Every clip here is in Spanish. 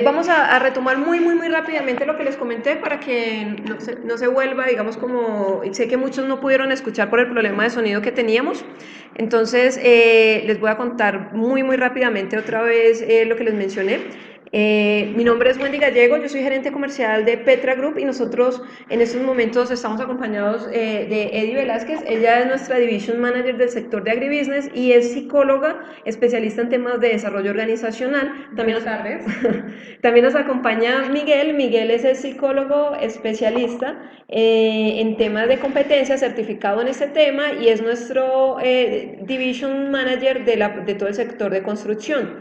Vamos a retomar muy rápidamente lo que les comenté para que no se vuelva, digamos, como sé que muchos no pudieron escuchar por el problema de sonido que teníamos. Entonces, les voy a contar muy rápidamente otra vez lo que les mencioné. Mi nombre es Wendy Gallego, yo soy gerente comercial de Petra Group y nosotros en estos momentos estamos acompañados de Eddie Velázquez. Ella es nuestra Division Manager del sector de agribusiness y es psicóloga especialista en temas de desarrollo organizacional. Buenas tardes. También nos acompaña Miguel. Miguel es el psicólogo especialista en temas de competencia, certificado en este tema y es nuestro Division Manager de todo el sector de construcción.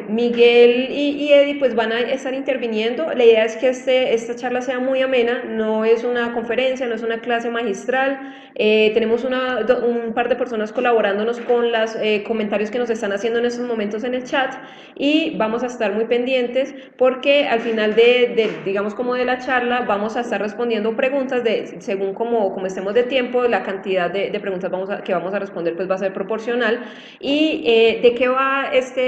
Miguel y Eddie pues van a estar interviniendo. La idea es que esta charla sea muy amena, no es una conferencia, no es una clase magistral. Tenemos un par de personas colaborándonos con los comentarios que nos están haciendo en estos momentos en el chat y vamos a estar muy pendientes porque al final digamos como de la charla vamos a estar respondiendo preguntas según como estemos de tiempo, la cantidad de preguntas que vamos a responder pues va a ser proporcional. ¿Y de qué va este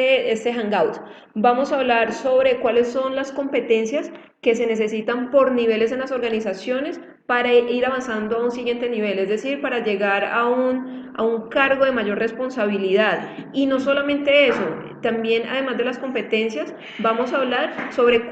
hangout? Vamos a hablar sobre cuáles son las competencias que se necesitan por niveles en las organizaciones para ir avanzando a un siguiente nivel, es decir, para llegar a un cargo de mayor responsabilidad. Y no solamente eso, también además de las competencias, vamos a hablar sobre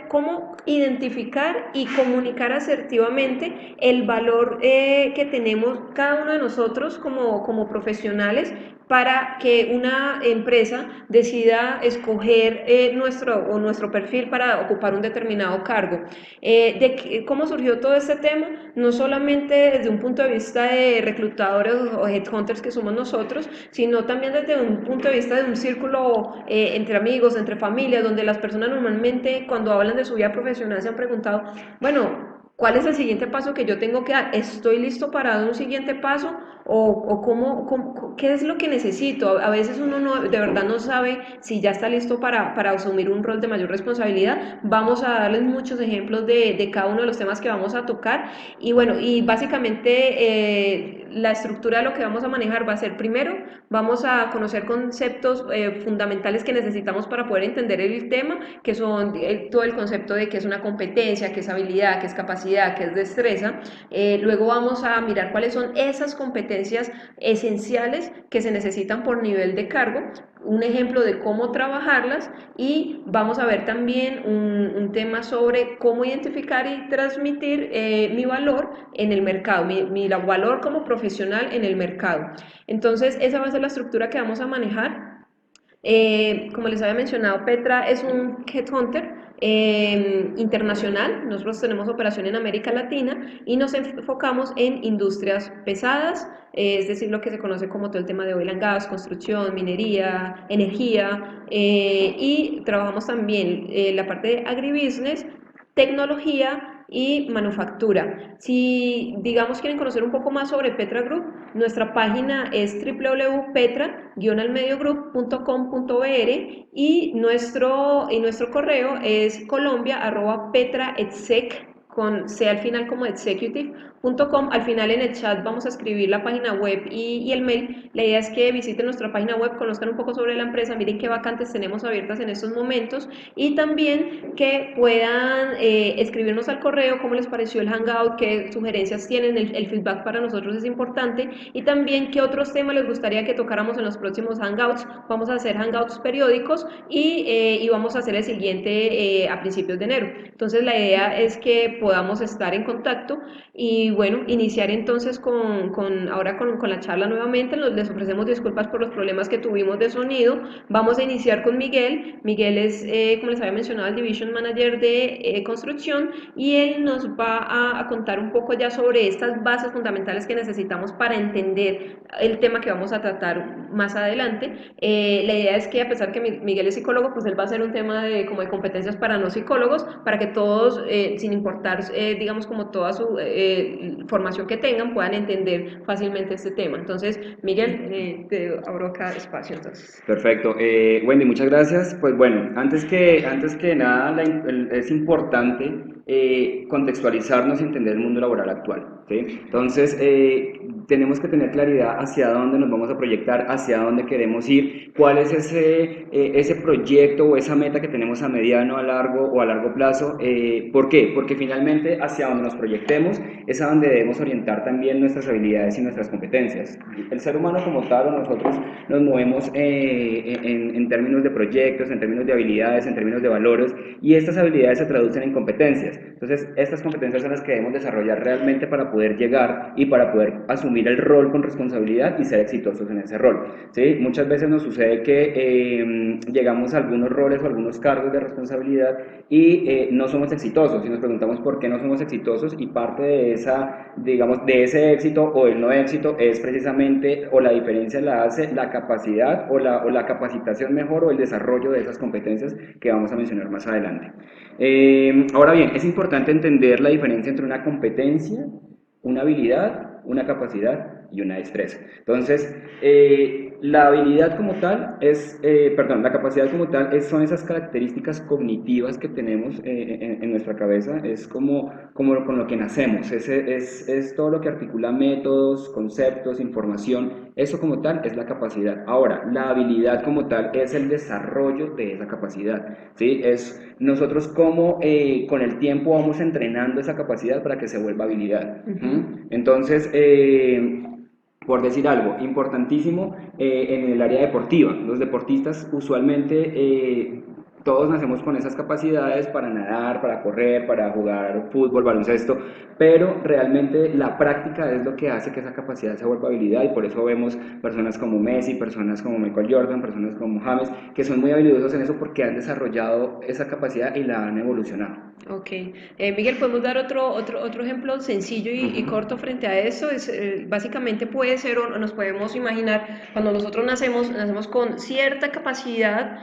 cómo identificar y comunicar asertivamente el valor que tenemos cada uno de nosotros como profesionales para que una empresa decida escoger nuestro perfil para ocupar un determinado cargo. ¿Cómo surgió todo este tema? No solamente desde un punto de vista de reclutadores o headhunters que somos nosotros, sino también desde un punto de vista de un círculo entre amigos, entre familias, donde las personas normalmente cuando hablan de su vida profesional se han preguntado, bueno, ¿cuál es el siguiente paso que yo tengo que dar? ¿Estoy listo para dar un siguiente paso? ¿O qué es lo que necesito? A veces uno de verdad no sabe si ya está listo para asumir un rol de mayor responsabilidad. Vamos a darles muchos ejemplos de cada uno de los temas que vamos a tocar. Y bueno, y básicamente la estructura de lo que vamos a manejar va a ser primero, vamos a conocer conceptos fundamentales que necesitamos para poder entender el tema, que son todo el concepto de qué es una competencia, qué es habilidad, qué es capacidad, qué es destreza. Luego vamos a mirar cuáles son esas competencias esenciales que se necesitan por nivel de cargo, un ejemplo de cómo trabajarlas y vamos a ver también un tema sobre cómo identificar y transmitir mi valor en el mercado, mi valor como profesional en el mercado. Entonces, esa va a ser la estructura que vamos a manejar. Como les había mencionado, Petra es un headhunter internacional. Nosotros tenemos operación en América Latina y nos enfocamos en industrias pesadas, es decir, lo que se conoce como todo el tema de oil and gas, construcción, minería, energía, y trabajamos también la parte de agribusiness, tecnología y manufactura. Si, digamos, quieren conocer un poco más sobre Petra Group, nuestra página es www.petra-mediogroup.com.br y nuestro correo es colombia@petraexec con C al final como executive.com. Al final en el chat vamos a escribir la página web y el mail. La idea es que visiten nuestra página web, conozcan un poco sobre la empresa, miren qué vacantes tenemos abiertas en estos momentos y también que puedan escribirnos al correo cómo les pareció el hangout, qué sugerencias tienen, el feedback para nosotros es importante y también qué otros temas les gustaría que tocáramos en los próximos hangouts. Vamos a hacer hangouts periódicos y vamos a hacer el siguiente a principios de enero. Entonces la idea es que podamos estar en contacto y bueno, iniciar entonces ahora con la charla nuevamente. Les ofrecemos disculpas por los problemas que tuvimos de sonido. Vamos a iniciar con Miguel. Miguel es, como les había mencionado, el Division Manager de construcción y él nos va a contar un poco ya sobre estas bases fundamentales que necesitamos para entender el tema que vamos a tratar más adelante. La idea es que a pesar que Miguel es psicólogo, pues él va a hacer un tema como de competencias para no psicólogos, para que todos, sin importar, digamos, como toda su formación que tengan, puedan entender fácilmente este tema. Entonces, Miguel, te abro acá espacio. Entonces. Perfecto. Wendy, muchas gracias. Pues bueno, antes que nada, es importante contextualizarnos y entender el mundo laboral actual, ¿sí? Entonces, tenemos que tener claridad hacia dónde nos vamos a proyectar, hacia dónde queremos ir, cuál es ese proyecto o esa meta que tenemos a mediano, a largo o a largo plazo. ¿Por qué? Porque finalmente hacia donde nos proyectemos es a donde debemos orientar también nuestras habilidades y nuestras competencias. El ser humano como tal, o nosotros nos movemos en términos de proyectos, en términos de habilidades, en términos de valores, y estas habilidades se traducen en competencias. Entonces, estas competencias son las que debemos desarrollar realmente para poder llegar y para poder asumir el rol con responsabilidad y ser exitosos en ese rol, ¿sí? Muchas veces nos sucede que llegamos a algunos roles o algunos cargos de responsabilidad y no somos exitosos, y nos preguntamos por qué no somos exitosos, y parte de digamos, de ese éxito o el no éxito es precisamente, o la diferencia la hace la capacidad o la capacitación mejor, o el desarrollo de esas competencias que vamos a mencionar más adelante. Ahora bien, es importante entender la diferencia entre una competencia, una habilidad, una capacidad y una destreza. Entonces, la habilidad como tal la capacidad como tal son esas características cognitivas que tenemos en nuestra cabeza, es como con lo que nacemos, es todo lo que articula métodos, conceptos, información, eso como tal es la capacidad. Ahora, la habilidad como tal es el desarrollo de esa capacidad, ¿sí? Es nosotros como con el tiempo vamos entrenando esa capacidad para que se vuelva habilidad. Entonces, por decir algo, importantísimo en el área deportiva. Los deportistas usualmente todos nacemos con esas capacidades para nadar, para correr, para jugar fútbol, baloncesto, pero realmente la práctica es lo que hace que esa capacidad se vuelva habilidad, y por eso vemos personas como Messi, personas como Michael Jordan, personas como James, que son muy habilidosos en eso porque han desarrollado esa capacidad y la han evolucionado. Ok. Miguel, ¿podemos dar otro ejemplo sencillo y corto frente a eso? Básicamente puede ser, o nos podemos imaginar, cuando nosotros nacemos con cierta capacidad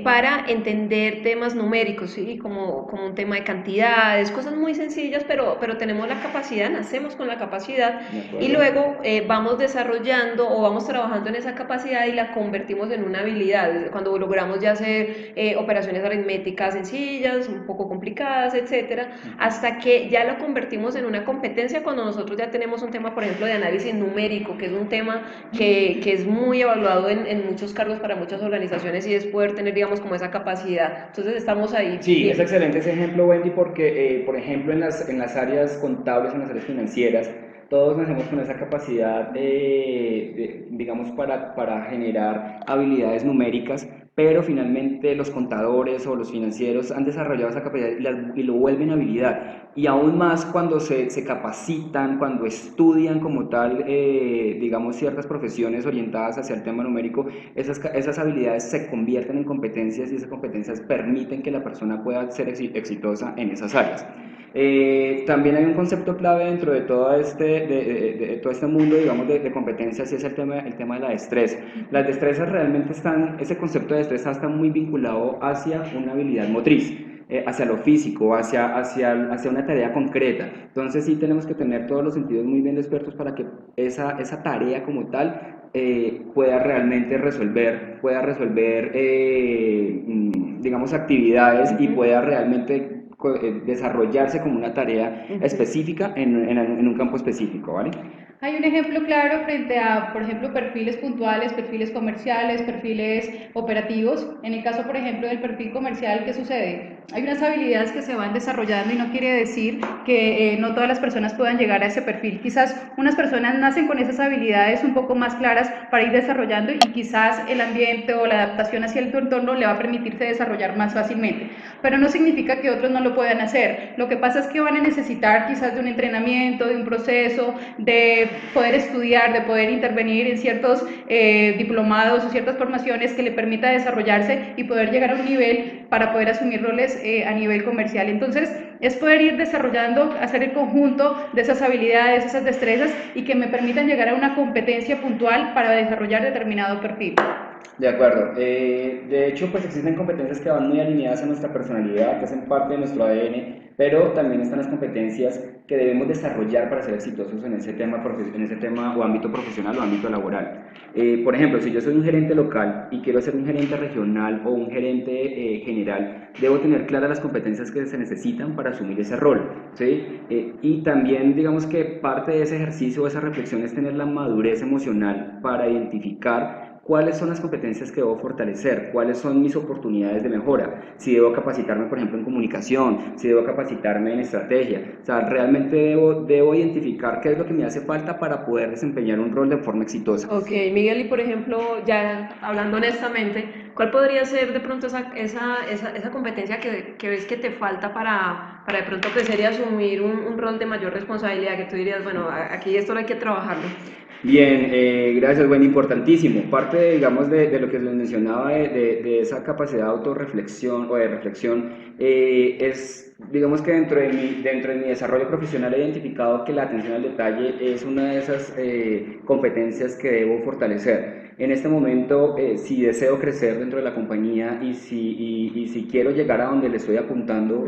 para entender temas numéricos, ¿sí? Como un tema de cantidades, cosas muy sencillas, pero tenemos la capacidad, nacemos con la capacidad y luego vamos desarrollando o vamos trabajando en esa capacidad y la convertimos en una habilidad. Cuando logramos ya hacer operaciones aritméticas sencillas, un poco complicadas, etcétera, hasta que ya lo convertimos en una competencia cuando nosotros ya tenemos un tema, por ejemplo, de análisis numérico, que es un tema que es muy evaluado en muchos cargos para muchas organizaciones, y es poder tener, digamos, como esa capacidad. Entonces estamos ahí. Sí, Bien. es excelente ese ejemplo, Wendy, porque, por ejemplo, en las áreas contables, en las áreas financieras, todos nacemos con esa capacidad digamos, para generar habilidades numéricas, pero finalmente los contadores o los financieros han desarrollado esa capacidad y lo vuelven habilidad. Y aún más cuando se capacitan, cuando estudian como tal, digamos, ciertas profesiones orientadas hacia el tema numérico, esas habilidades se convierten en competencias, y esas competencias permiten que la persona pueda ser exitosa en esas áreas. También hay un concepto clave dentro de todo este mundo, digamos, de competencias, y es el tema de la destreza. Las destrezas realmente ese concepto de destreza está muy vinculado hacia una habilidad motriz, hacia lo físico, hacia una tarea concreta. Entonces sí tenemos que tener todos los sentidos muy bien despiertos para que esa tarea como tal pueda realmente resolver digamos, actividades, y pueda realmente desarrollarse como una tarea específica en un campo específico, ¿vale? Hay un ejemplo claro frente a, por ejemplo, perfiles puntuales, perfiles comerciales, perfiles operativos. En el caso, por ejemplo, del perfil comercial, ¿qué sucede? Hay unas habilidades que se van desarrollando, y no quiere decir que no todas las personas puedan llegar a ese perfil. Quizás unas personas nacen con esas habilidades un poco más claras para ir desarrollando, y quizás el ambiente o la adaptación hacia el entorno le va a permitirse desarrollar más fácilmente. Pero no significa que otros no lo puedan hacer. Lo que pasa es que van a necesitar quizás de un entrenamiento, de un proceso, de poder estudiar, de poder intervenir en ciertos diplomados o ciertas formaciones que le permita desarrollarse y poder llegar a un nivel para poder asumir roles a nivel comercial. Entonces, es poder ir desarrollando, hacer el conjunto de esas habilidades, esas destrezas, y que me permitan llegar a una competencia puntual para desarrollar determinado perfil. De acuerdo. De hecho, pues existen competencias que van muy alineadas a nuestra personalidad, que hacen parte de nuestro ADN, pero también están las competencias que debemos desarrollar para ser exitosos en ese tema, o ámbito profesional o ámbito laboral. Por ejemplo, si yo soy un gerente local y quiero ser un gerente regional o un gerente general, debo tener claras las competencias que se necesitan para asumir ese rol, ¿sí? Y también, digamos que parte de ese ejercicio o esa reflexión es tener la madurez emocional para identificar cuáles son las competencias que debo fortalecer, cuáles son mis oportunidades de mejora, si debo capacitarme, por ejemplo, en comunicación, si debo capacitarme en estrategia. O sea, realmente debo identificar qué es lo que me hace falta para poder desempeñar un rol de forma exitosa. Ok, Miguel, y por ejemplo, ya hablando honestamente, ¿cuál podría ser de pronto esa competencia que ves que te falta para de pronto crecer y asumir un rol de mayor responsabilidad? Que tú dirías, bueno, aquí esto hay que trabajarlo. Bien, gracias, bueno, importantísimo. Parte, digamos, de lo que les mencionaba de esa capacidad de autorreflexión o de reflexión, es, digamos que dentro de mi desarrollo profesional he identificado que la atención al detalle es una de esas competencias que debo fortalecer. En este momento, si deseo crecer dentro de la compañía y si quiero llegar a donde le estoy apuntando,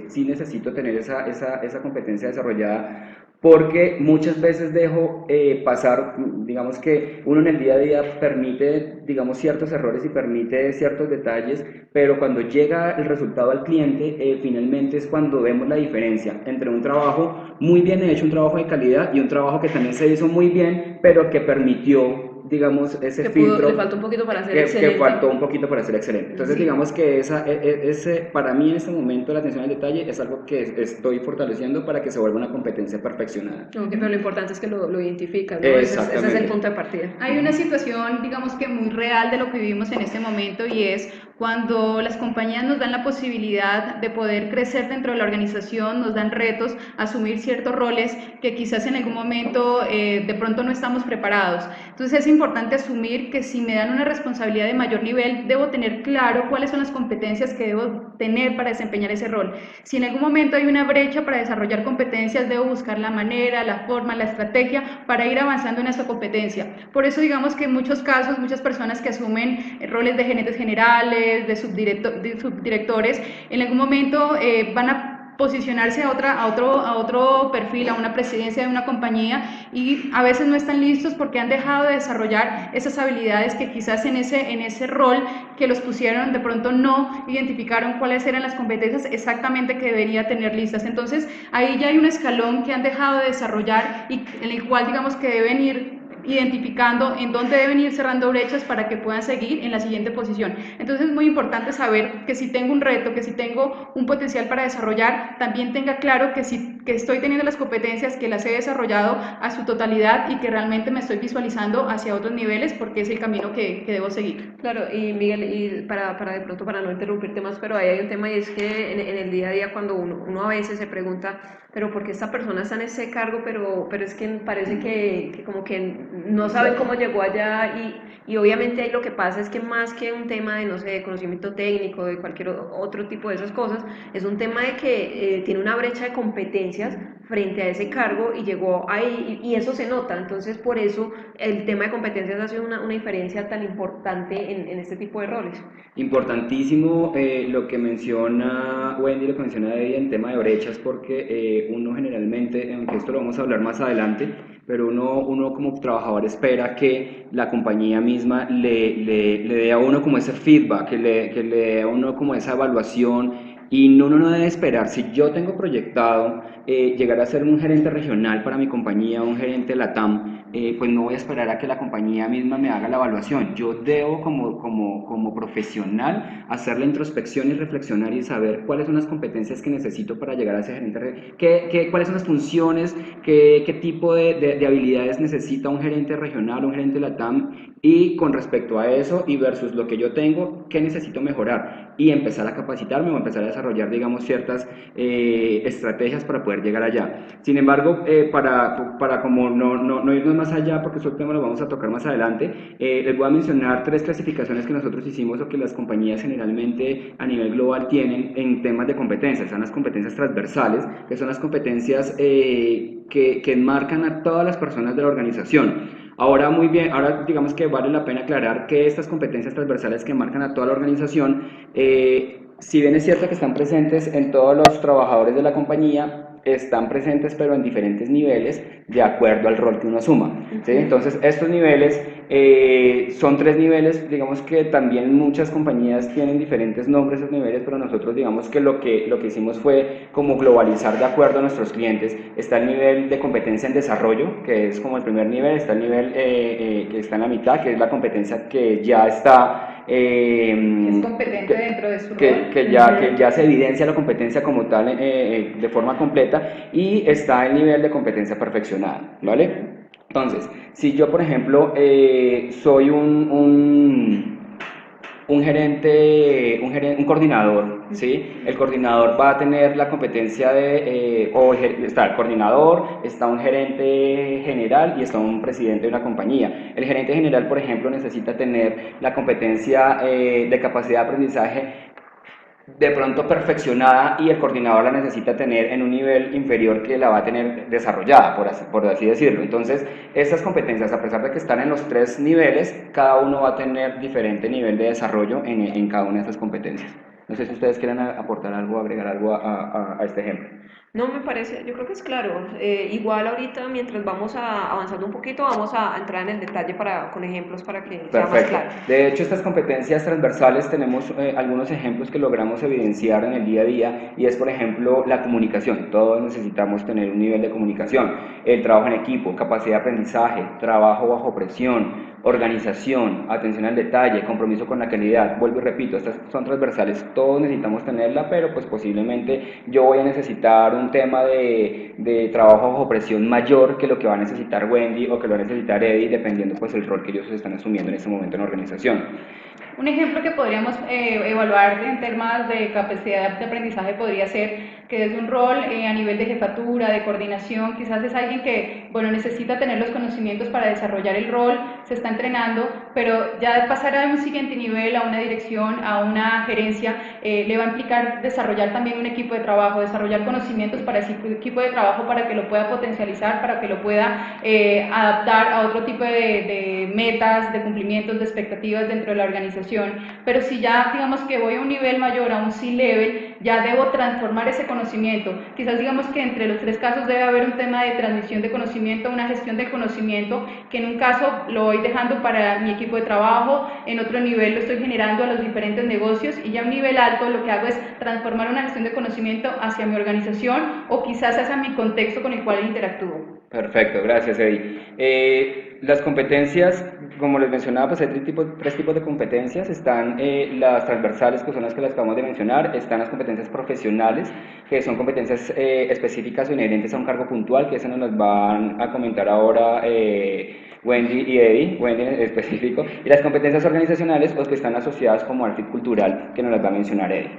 sí necesito tener esa competencia desarrollada, porque muchas veces dejo pasar, digamos que uno en el día a día permite, digamos, ciertos errores y permite ciertos detalles, pero cuando llega el resultado al cliente, finalmente es cuando vemos la diferencia entre un trabajo muy bien hecho, un trabajo de calidad, y un trabajo que también se hizo muy bien, pero que permitió, digamos, ese Que filtro le faltó un poquito para ser que excelente. faltó un poquito para ser excelente. Entonces, Sí. digamos que para mí en este momento la atención al detalle es algo que estoy fortaleciendo para que se vuelva una competencia perfeccionada. Ok, pero lo importante es que lo identificas, ¿no? Ese es el punto de partida. Hay una situación, digamos que muy real de lo que vivimos en este momento, y es cuando las compañías nos dan la posibilidad de poder crecer dentro de la organización, nos dan retos, asumir ciertos roles que quizás en algún momento de pronto no estamos preparados. Entonces es importante asumir que si me dan una responsabilidad de mayor nivel, debo tener claro cuáles son las competencias que debo tener para desempeñar ese rol. Si en algún momento hay una brecha para desarrollar competencias, debo buscar la manera, la forma, la estrategia para ir avanzando en esa competencia. Por eso digamos que en muchos casos, muchas personas que asumen roles de gerentes generales, de subdirectores, en algún momento van a posicionarse a otro perfil, a una presidencia de una compañía, y a veces no están listos porque han dejado de desarrollar esas habilidades que quizás en ese rol que los pusieron de pronto no identificaron cuáles eran las competencias exactamente que debería tener listas. Entonces ahí ya hay un escalón que han dejado de desarrollar y en el cual digamos que deben ir identificando en dónde deben ir cerrando brechas para que puedan seguir en la siguiente posición. Entonces es muy importante saber que si tengo un reto, que si tengo un potencial para desarrollar, también tenga claro que estoy teniendo las competencias, que las he desarrollado a su totalidad y que realmente me estoy visualizando hacia otros niveles, porque es el camino que debo seguir. Claro, y Miguel, y para de pronto, para no interrumpirte más, pero ahí hay un tema, y es que en el día a día cuando uno a veces se pregunta, pero ¿por qué esta persona está en ese cargo? Pero es que parece que como que no sabe cómo llegó allá, y obviamente ahí lo que pasa es que más que un tema de, no sé, de conocimiento técnico, de cualquier otro tipo de esas cosas, es un tema de que tiene una brecha de competencias frente a ese cargo y llegó ahí, y eso se nota. Entonces por eso el tema de competencias ha sido una diferencia tan importante en este tipo de roles. Importantísimo lo que menciona Wendy, lo que menciona Eddie en tema de brechas, porque uno generalmente, aunque esto lo vamos a hablar más adelante, pero uno como trabajador espera que la compañía misma le dé a uno como ese feedback, que le dé a uno como esa evaluación, y uno no debe esperar. Si yo tengo proyectado llegar a ser un gerente regional para mi compañía, un gerente LATAM, pues no voy a esperar a que la compañía misma me haga la evaluación. Yo debo como profesional hacer la introspección y reflexionar y saber cuáles son las competencias que necesito para llegar a ser gerente, cuáles son las funciones, qué tipo de habilidades necesita un gerente regional, un gerente LATAM, y con respecto a eso y versus lo que yo tengo, qué necesito mejorar, y empezar a capacitarme o empezar a desarrollar, digamos, ciertas estrategias para poder llegar allá. Sin embargo, para como no irnos más allá, porque eso tema lo vamos a tocar más adelante, les voy a mencionar 3 clasificaciones que nosotros hicimos o que las compañías generalmente a nivel global tienen en temas de competencias. Son las competencias transversales, que son las competencias que enmarcan a todas las personas de la organización. Ahora, muy bien, ahora digamos que vale la pena aclarar que estas competencias transversales que marcan a toda la organización, si bien es cierto que están presentes en todos los trabajadores de la compañía, están presentes pero en diferentes niveles de acuerdo al rol que uno asuma, ¿sí? Entonces, estos niveles son 3 niveles, digamos que también muchas compañías tienen diferentes nombres esos niveles, pero nosotros digamos que lo que hicimos fue como globalizar de acuerdo a nuestros clientes. Está el nivel de competencia en desarrollo, que es como el primer nivel, está el nivel que está en la mitad, que es la competencia que ya está... Es competente dentro de su rol. que ya se evidencia la competencia como tal de forma completa, y está el nivel de competencia perfeccionada, ¿vale? Entonces, si yo, por ejemplo, soy un coordinador, ¿sí? El coordinador va a tener la competencia está el coordinador, está un gerente general y está un presidente de una compañía. El gerente general, por ejemplo, necesita tener la competencia de capacidad de aprendizaje de pronto perfeccionada, y el coordinador la necesita tener en un nivel inferior que la va a tener desarrollada, por así decirlo. Entonces, estas competencias, a pesar de que están en los 3 niveles, cada uno va a tener diferente nivel de desarrollo en cada una de esas competencias. No sé si ustedes quieren aportar algo, agregar algo a este ejemplo. No, me parece, yo creo que es claro. Igual ahorita, mientras vamos avanzando un poquito, vamos a entrar en el detalle con ejemplos para que sea más Perfecto. claro. De hecho, estas competencias transversales tenemos algunos ejemplos que logramos evidenciar en el día a día, y es, por ejemplo, la comunicación. Todos necesitamos tener un nivel de comunicación, el trabajo en equipo, capacidad de aprendizaje, trabajo bajo presión, organización, atención al detalle, compromiso con la calidad. Vuelvo y repito, estas son transversales, todos necesitamos tenerla, pero pues posiblemente yo voy a necesitar un tema de trabajo bajo presión mayor que lo que va a necesitar Wendy o que lo va a necesitar Eddie, dependiendo pues el rol que ellos están asumiendo en ese momento en la organización. Un ejemplo que podríamos evaluar en temas de capacidad de aprendizaje podría ser que desde un rol a nivel de jefatura, de coordinación, quizás es alguien que, bueno, necesita tener los conocimientos para desarrollar el rol, se está entrenando, pero ya pasar a un siguiente nivel, a una dirección, a una gerencia, le va a implicar desarrollar también un equipo de trabajo, desarrollar conocimientos para ese equipo de trabajo para que lo pueda potencializar, para que lo pueda adaptar a otro tipo de metas, de cumplimientos, de expectativas dentro de la organización. Pero si ya digamos que voy a un nivel mayor, a un C-level, ya debo transformar ese conocimiento. Quizás digamos que entre los 3 casos debe haber un tema de transmisión de conocimiento, una gestión de conocimiento, que en un caso lo voy dejando para mi equipo de trabajo, en otro nivel lo estoy generando a los diferentes negocios, y ya a un nivel alto lo que hago es transformar una gestión de conocimiento hacia mi organización o quizás hacia mi contexto con el cual interactúo. Perfecto, gracias Eddie. Las competencias, como les mencionaba, pues hay 3 tipos de competencias. Están las transversales, que son las que las acabamos de mencionar. Están las competencias profesionales, que son competencias específicas o inherentes a un cargo puntual, que esas nos las van a comentar ahora Wendy y Eddie, Wendy en específico. Y las competencias organizacionales, pues que están asociadas como al fit cultural, que nos las va a mencionar Eddie.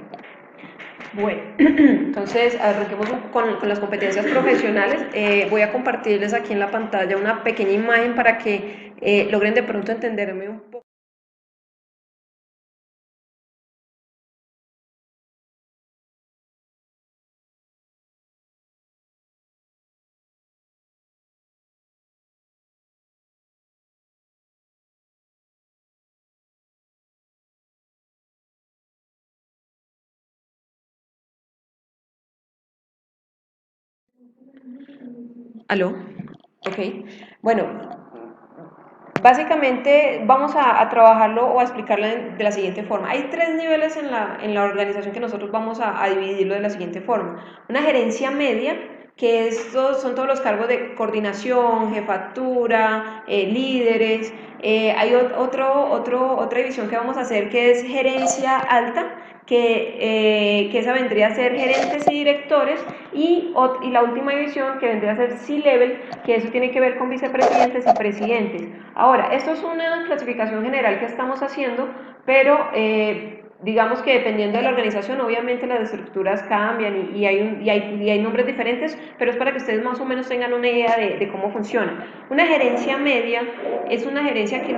Bueno, entonces arranquemos con las competencias profesionales. Voy a compartirles aquí en la pantalla una pequeña imagen para que logren de pronto entenderme un poco. ¿Aló? Ok. Bueno, básicamente vamos a trabajarlo o a explicarlo de la siguiente forma. Hay 3 niveles en la organización que nosotros vamos a dividirlo de la siguiente forma. Una gerencia media, que estos son todos los cargos de coordinación, jefatura, líderes. Hay otra división que vamos a hacer, que es gerencia alta, que esa vendría a ser gerentes y directores, y la última división que vendría a ser C-Level, que eso tiene que ver con vicepresidentes y presidentes. Ahora, esto es una clasificación general que estamos haciendo, pero digamos que dependiendo de la organización, obviamente las estructuras cambian y hay nombres diferentes, pero es para que ustedes más o menos tengan una idea de cómo funciona. Una gerencia media es una gerencia que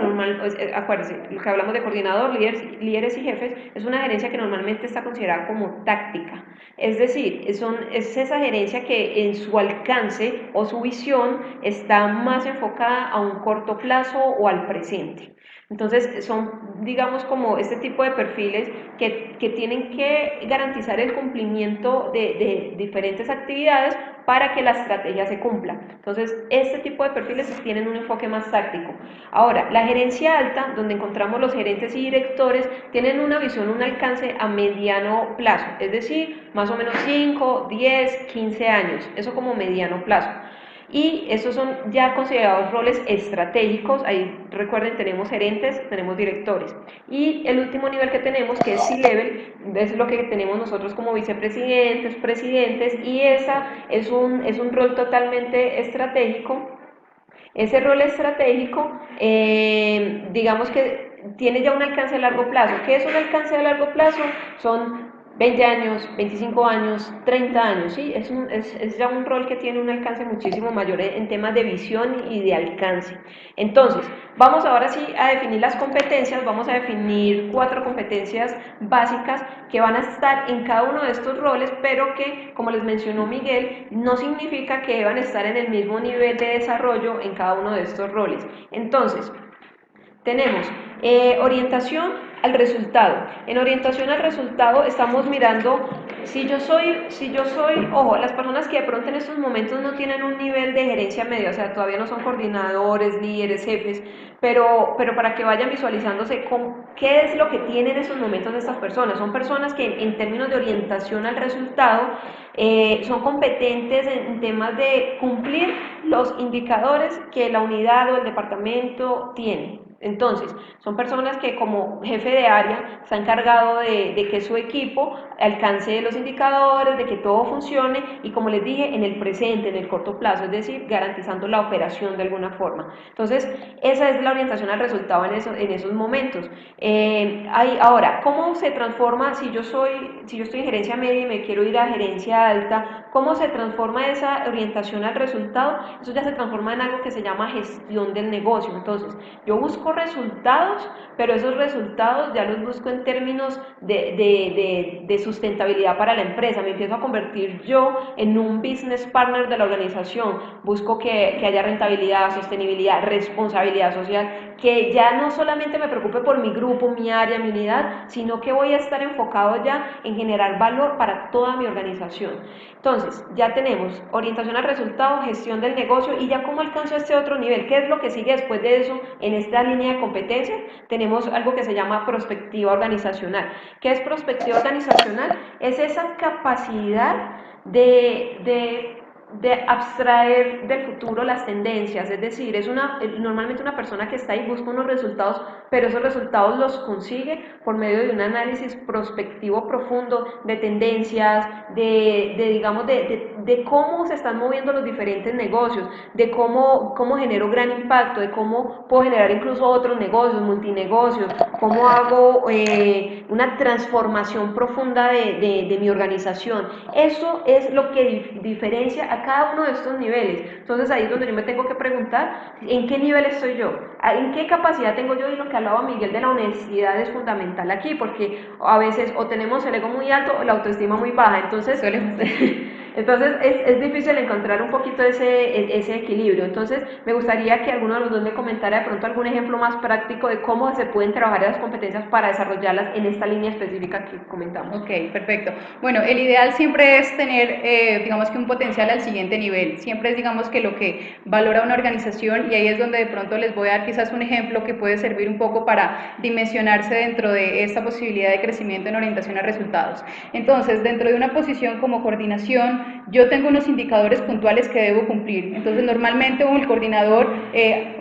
acuérdense, lo que hablamos de coordinador, líderes y jefes, es una gerencia que normalmente está considerada como táctica. Es decir, es esa gerencia que en su alcance o su visión está más enfocada a un corto plazo o al presente. Entonces, son, digamos, como este tipo de perfiles que tienen que garantizar el cumplimiento de diferentes actividades para que la estrategia se cumpla. Entonces, este tipo de perfiles tienen un enfoque más táctico. Ahora, la gerencia alta, donde encontramos los gerentes y directores, tienen una visión, un alcance a mediano plazo, es decir, más o menos 5, 10, 15 años, eso como mediano plazo. Y estos son ya considerados roles estratégicos. Ahí recuerden, tenemos gerentes, tenemos directores, y el último nivel que tenemos, que es C-Level, es lo que tenemos nosotros como vicepresidentes, presidentes, y esa es un rol totalmente estratégico. Ese rol estratégico, digamos que tiene ya un alcance a largo plazo. ¿Qué es un alcance a largo plazo? Son 20 años, 25 años, 30 años, ¿sí? Es ya un rol que tiene un alcance muchísimo mayor en temas de visión y de alcance. Entonces, vamos ahora sí a definir las competencias, vamos a definir 4 competencias básicas que van a estar en cada uno de estos roles, pero que, como les mencionó Miguel, no significa que deban estar en el mismo nivel de desarrollo en cada uno de estos roles. Entonces, tenemos orientación al resultado. En orientación al resultado estamos mirando si yo soy, ojo, las personas que de pronto en estos momentos no tienen un nivel de gerencia media, o sea, todavía no son coordinadores, líderes, jefes, pero para que vayan visualizándose qué es lo que tienen en esos momentos estas personas. Son personas que en términos de orientación al resultado son competentes en temas de cumplir los indicadores que la unidad o el departamento tiene. Entonces, son personas que como jefe de área se han encargado de que su equipo alcance los indicadores, de que todo funcione y, como les dije, en el presente, en el corto plazo, es decir, garantizando la operación de alguna forma. Entonces, esa es la orientación al resultado en esos momentos. Ahora, ¿cómo se transforma si yo estoy en gerencia media y me quiero ir a gerencia alta? ¿Cómo se transforma esa orientación al resultado? Eso ya se transforma en algo que se llama gestión del negocio. Entonces, yo busco resultados, pero esos resultados ya los busco en términos de sustentabilidad para la empresa. Me empiezo a convertir yo en un business partner de la organización. Busco que haya rentabilidad, sostenibilidad, responsabilidad social, que ya no solamente me preocupe por mi grupo, mi área, mi unidad, sino que voy a estar enfocado ya en generar valor para toda mi organización. Entonces, ya tenemos orientación al resultado, gestión del negocio, y ya cómo alcanzo este otro nivel. ¿Qué es lo que sigue después de eso en esta línea de competencias? Tenemos algo que se llama prospectiva organizacional. ¿Qué es prospectiva organizacional? Es esa capacidad de abstraer del futuro las tendencias, es decir, normalmente una persona que está ahí busca unos resultados, pero esos resultados los consigue por medio de un análisis prospectivo profundo de tendencias, digamos, de cómo se están moviendo los diferentes negocios, de cómo genero gran impacto, de cómo puedo generar incluso otros negocios, multinegocios, cómo hago una transformación profunda de mi organización. Eso es lo que diferencia a cada uno de estos niveles. Entonces ahí es donde yo me tengo que preguntar en qué nivel estoy yo, en qué capacidad tengo yo, y lo que hablaba Miguel de la honestidad es fundamental aquí, porque a veces o tenemos el ego muy alto o la autoestima muy baja, entonces es difícil encontrar un poquito ese equilibrio. Entonces me gustaría que alguno de los dos me comentara de pronto algún ejemplo más práctico de cómo se pueden trabajar esas competencias para desarrollarlas en esta línea específica que comentamos. Ok, perfecto. Bueno, el ideal siempre es tener, digamos que un potencial al siguiente nivel. Siempre es, digamos que lo que valora una organización, y ahí es donde de pronto les voy a dar quizás un ejemplo que puede servir un poco para dimensionarse dentro de esta posibilidad de crecimiento en orientación a resultados. Entonces, dentro de una posición como coordinación, yo tengo unos indicadores puntuales que debo cumplir. Entonces, normalmente el coordinador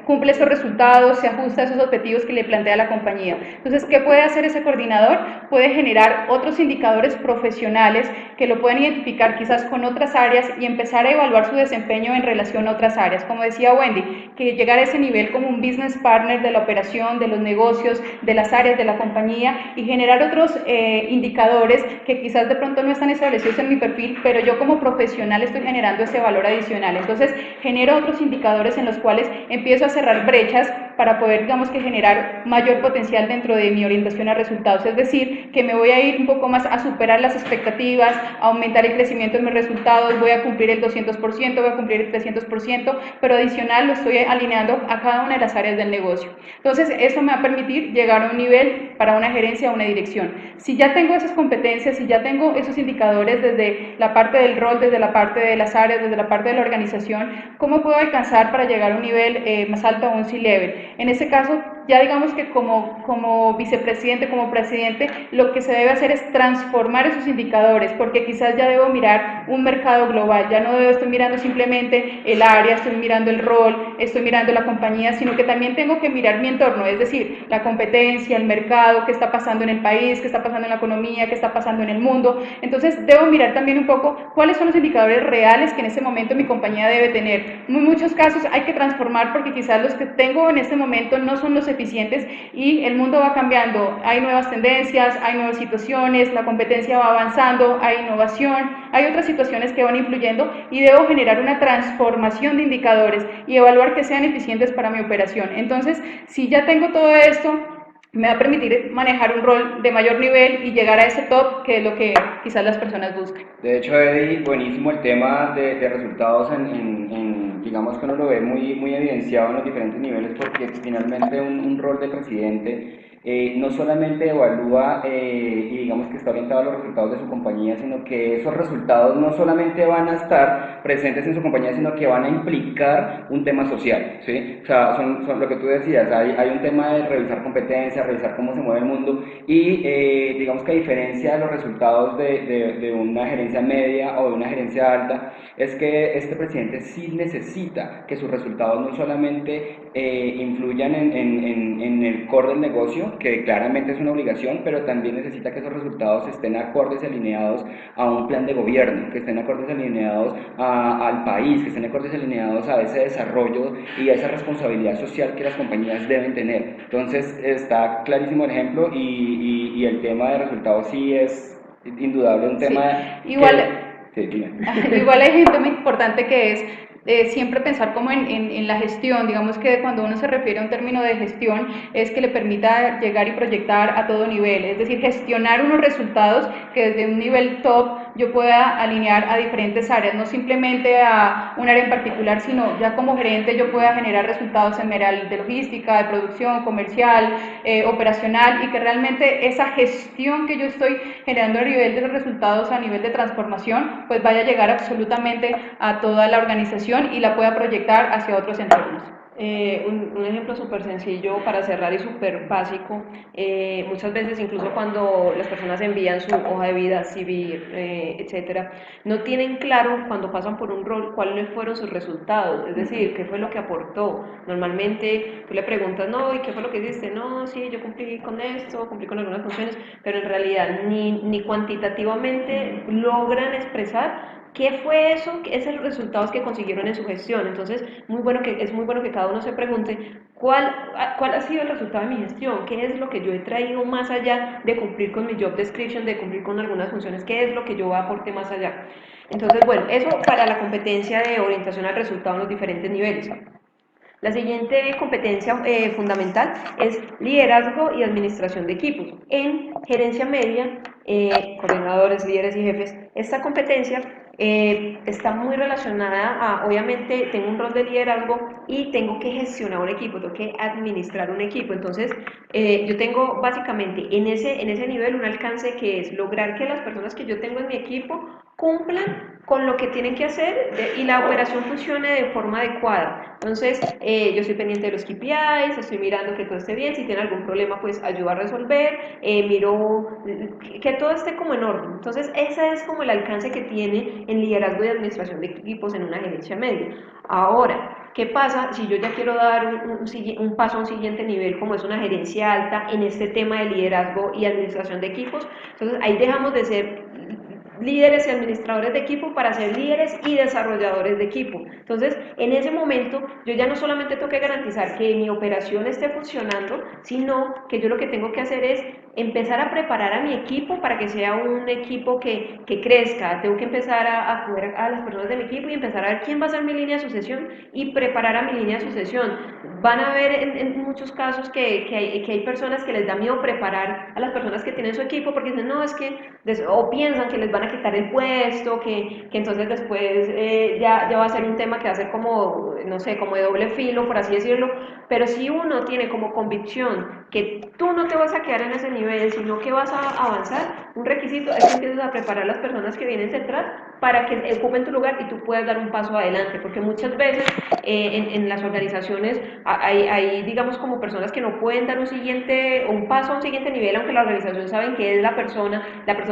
cumple esos resultados, se ajusta a esos objetivos que le plantea la compañía. Entonces, ¿qué puede hacer ese coordinador? Puede generar otros indicadores profesionales que lo pueden identificar quizás con otras áreas y empezar a evaluar su desempeño en relación a otras áreas. Como decía Wendy, que llegar a ese nivel como un business partner de la operación, de los negocios, de las áreas de la compañía y generar otros indicadores que quizás de pronto no están establecidos en mi perfil, pero yo como profesional estoy generando ese valor adicional. Entonces, genero otros indicadores en los cuales empiezo a cerrar brechas para poder, digamos que, generar mayor potencial dentro de mi orientación a resultados. Es decir, que me voy a ir un poco más a superar las expectativas, a aumentar el crecimiento en mis resultados, voy a cumplir el 200%, voy a cumplir el 300%, pero adicional lo estoy alineando a cada una de las áreas del negocio. Entonces, eso me va a permitir llegar a un nivel para una gerencia o una dirección. Si ya tengo esas competencias, si ya tengo esos indicadores desde la parte del rol, desde la parte de las áreas, desde la parte de la organización, ¿cómo puedo alcanzar para llegar a un nivel más alto, a un C-level? En ese caso, ya digamos que como vicepresidente, como presidente, lo que se debe hacer es transformar esos indicadores, porque quizás ya debo mirar un mercado global, ya no estoy mirando simplemente el área, estoy mirando el rol, estoy mirando la compañía, sino que también tengo que mirar mi entorno, es decir, la competencia, el mercado, qué está pasando en el país, qué está pasando en la economía, qué está pasando en el mundo. Entonces, debo mirar también un poco cuáles son los indicadores reales que en ese momento mi compañía debe tener. En muchos casos hay que transformar porque quizás los que tengo en este momento no son los eficientes y el mundo va cambiando, hay nuevas tendencias, hay nuevas situaciones, la competencia va avanzando, hay innovación, hay otras situaciones que van influyendo y debo generar una transformación de indicadores y evaluar que sean eficientes para mi operación. Entonces, si ya tengo todo esto, me va a permitir manejar un rol de mayor nivel y llegar a ese top, que es lo que quizás las personas buscan. De hecho, Eddie, buenísimo el tema de resultados digamos que uno lo ve muy evidenciado en los diferentes niveles porque finalmente un rol de presidente no solamente evalúa y digamos que está orientado a los resultados de su compañía, sino que esos resultados no solamente van a estar presentes en su compañía, sino que van a implicar un tema social, ¿sí? O sea, son lo que tú decías, hay un tema de revisar competencias, revisar cómo se mueve el mundo y digamos que a diferencia de los resultados de una gerencia media o de una gerencia alta, es que este presidente sí necesita que sus resultados no solamente influyan en el core del negocio, que claramente es una obligación, pero también necesita que esos resultados estén acordes y alineados a un plan de gobierno, que estén acordes y alineados al país, que estén acordes y alineados a ese desarrollo y a esa responsabilidad social que las compañías deben tener. Entonces está clarísimo el ejemplo y el tema de resultados sí es indudable un tema sí, igual, que... Sí, igual hay un tema importante que es siempre pensar como en la gestión, digamos que cuando uno se refiere a un término de gestión es que le permita llegar y proyectar a todo nivel, es decir, gestionar unos resultados que desde un nivel top yo pueda alinear a diferentes áreas, no simplemente a un área en particular, sino ya como gerente yo pueda generar resultados en área de logística, de producción, comercial, operacional y que realmente esa gestión que yo estoy generando a nivel de los resultados, a nivel de transformación, pues vaya a llegar absolutamente a toda la organización y la pueda proyectar hacia otros entornos. Un ejemplo súper sencillo para cerrar y súper básico, muchas veces incluso cuando las personas envían su hoja de vida, CV, etcétera, no tienen claro cuando pasan por un rol cuáles fueron sus resultados, es decir, qué fue lo que aportó. Normalmente tú le preguntas, no, ¿y qué fue lo que hiciste? No, sí, yo cumplí con esto, cumplí con algunas funciones, pero en realidad ni cuantitativamente logran expresar ¿qué fue eso? Esos resultados que consiguieron en su gestión. Entonces, es muy bueno que cada uno se pregunte cuál ha sido el resultado de mi gestión, qué es lo que yo he traído más allá de cumplir con mi job description, de cumplir con algunas funciones, qué es lo que yo aporte más allá. Entonces, bueno, eso para la competencia de orientación al resultado en los diferentes niveles. La siguiente competencia fundamental es liderazgo y administración de equipos. En gerencia media, coordinadores, líderes y jefes, esta competencia está muy relacionada a, obviamente, tengo un rol de liderazgo y tengo que gestionar un equipo, tengo que administrar un equipo. Entonces, yo tengo básicamente en ese nivel un alcance que es lograr que las personas que yo tengo en mi equipo cumplan con lo que tienen que hacer y la operación funcione de forma adecuada. Entonces, yo estoy pendiente de los KPIs, estoy mirando que todo esté bien, si tiene algún problema, pues ayudo a resolver, miro que todo esté como en orden. Entonces, ese es como el alcance que tiene en liderazgo y administración de equipos en una gerencia media. Ahora, ¿qué pasa si yo ya quiero dar un paso a un siguiente nivel, como es una gerencia alta en este tema de liderazgo y administración de equipos? Entonces, ahí dejamos de ser líderes y administradores de equipo para ser líderes y desarrolladores de equipo. Entonces, en ese momento, yo ya no solamente tengo que garantizar que mi operación esté funcionando, sino que yo lo que tengo que hacer es empezar a preparar a mi equipo para que sea un equipo que crezca. Tengo que empezar a poder a las personas de mi equipo y empezar a ver quién va a ser mi línea de sucesión y preparar a mi línea de sucesión. Van a ver en muchos casos que hay personas que les da miedo preparar a las personas que tienen su equipo porque dicen, no, es que, o piensan que les van a quitar el puesto, que entonces después ya va a ser un tema que va a ser como, no sé, como de doble filo, por así decirlo, pero si uno tiene como convicción que tú no te vas a quedar en ese nivel, sino que vas a avanzar, un requisito es que empieces a preparar a las personas que vienen detrás para que ocupen tu lugar y tú puedas dar un paso adelante, porque muchas veces en las organizaciones hay, digamos, como personas que no pueden dar un paso a un siguiente nivel, aunque la organización sabe que es la persona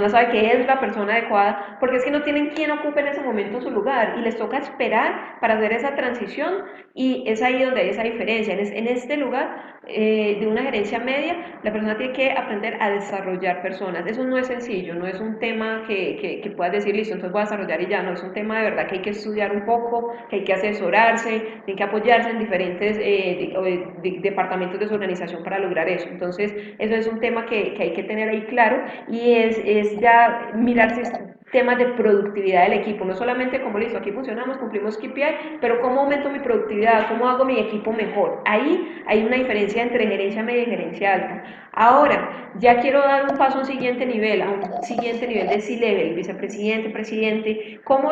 sabe que es la persona adecuada, porque es que no tienen quien ocupe en ese momento su lugar y les toca esperar para hacer esa transición y es ahí donde hay esa diferencia. En este lugar de una gerencia media, la persona tiene que aprender a desarrollar personas. Eso no es sencillo, no es un tema que puedas decir, listo, entonces voy a desarrollar y ya, no, es un tema de verdad que hay que estudiar un poco, que hay que asesorarse, hay que apoyarse en diferentes departamentos de su organización para lograr eso. Entonces, eso es un tema que hay que tener ahí claro y es ya mirarse temas de productividad del equipo, no solamente como listo, aquí funcionamos, cumplimos KPI, pero cómo aumento mi productividad, cómo hago mi equipo mejor. Ahí hay una diferencia entre gerencia media y gerencia alta. Ahora, ya quiero dar un paso a un siguiente nivel, de C-level, vicepresidente, presidente, ¿cómo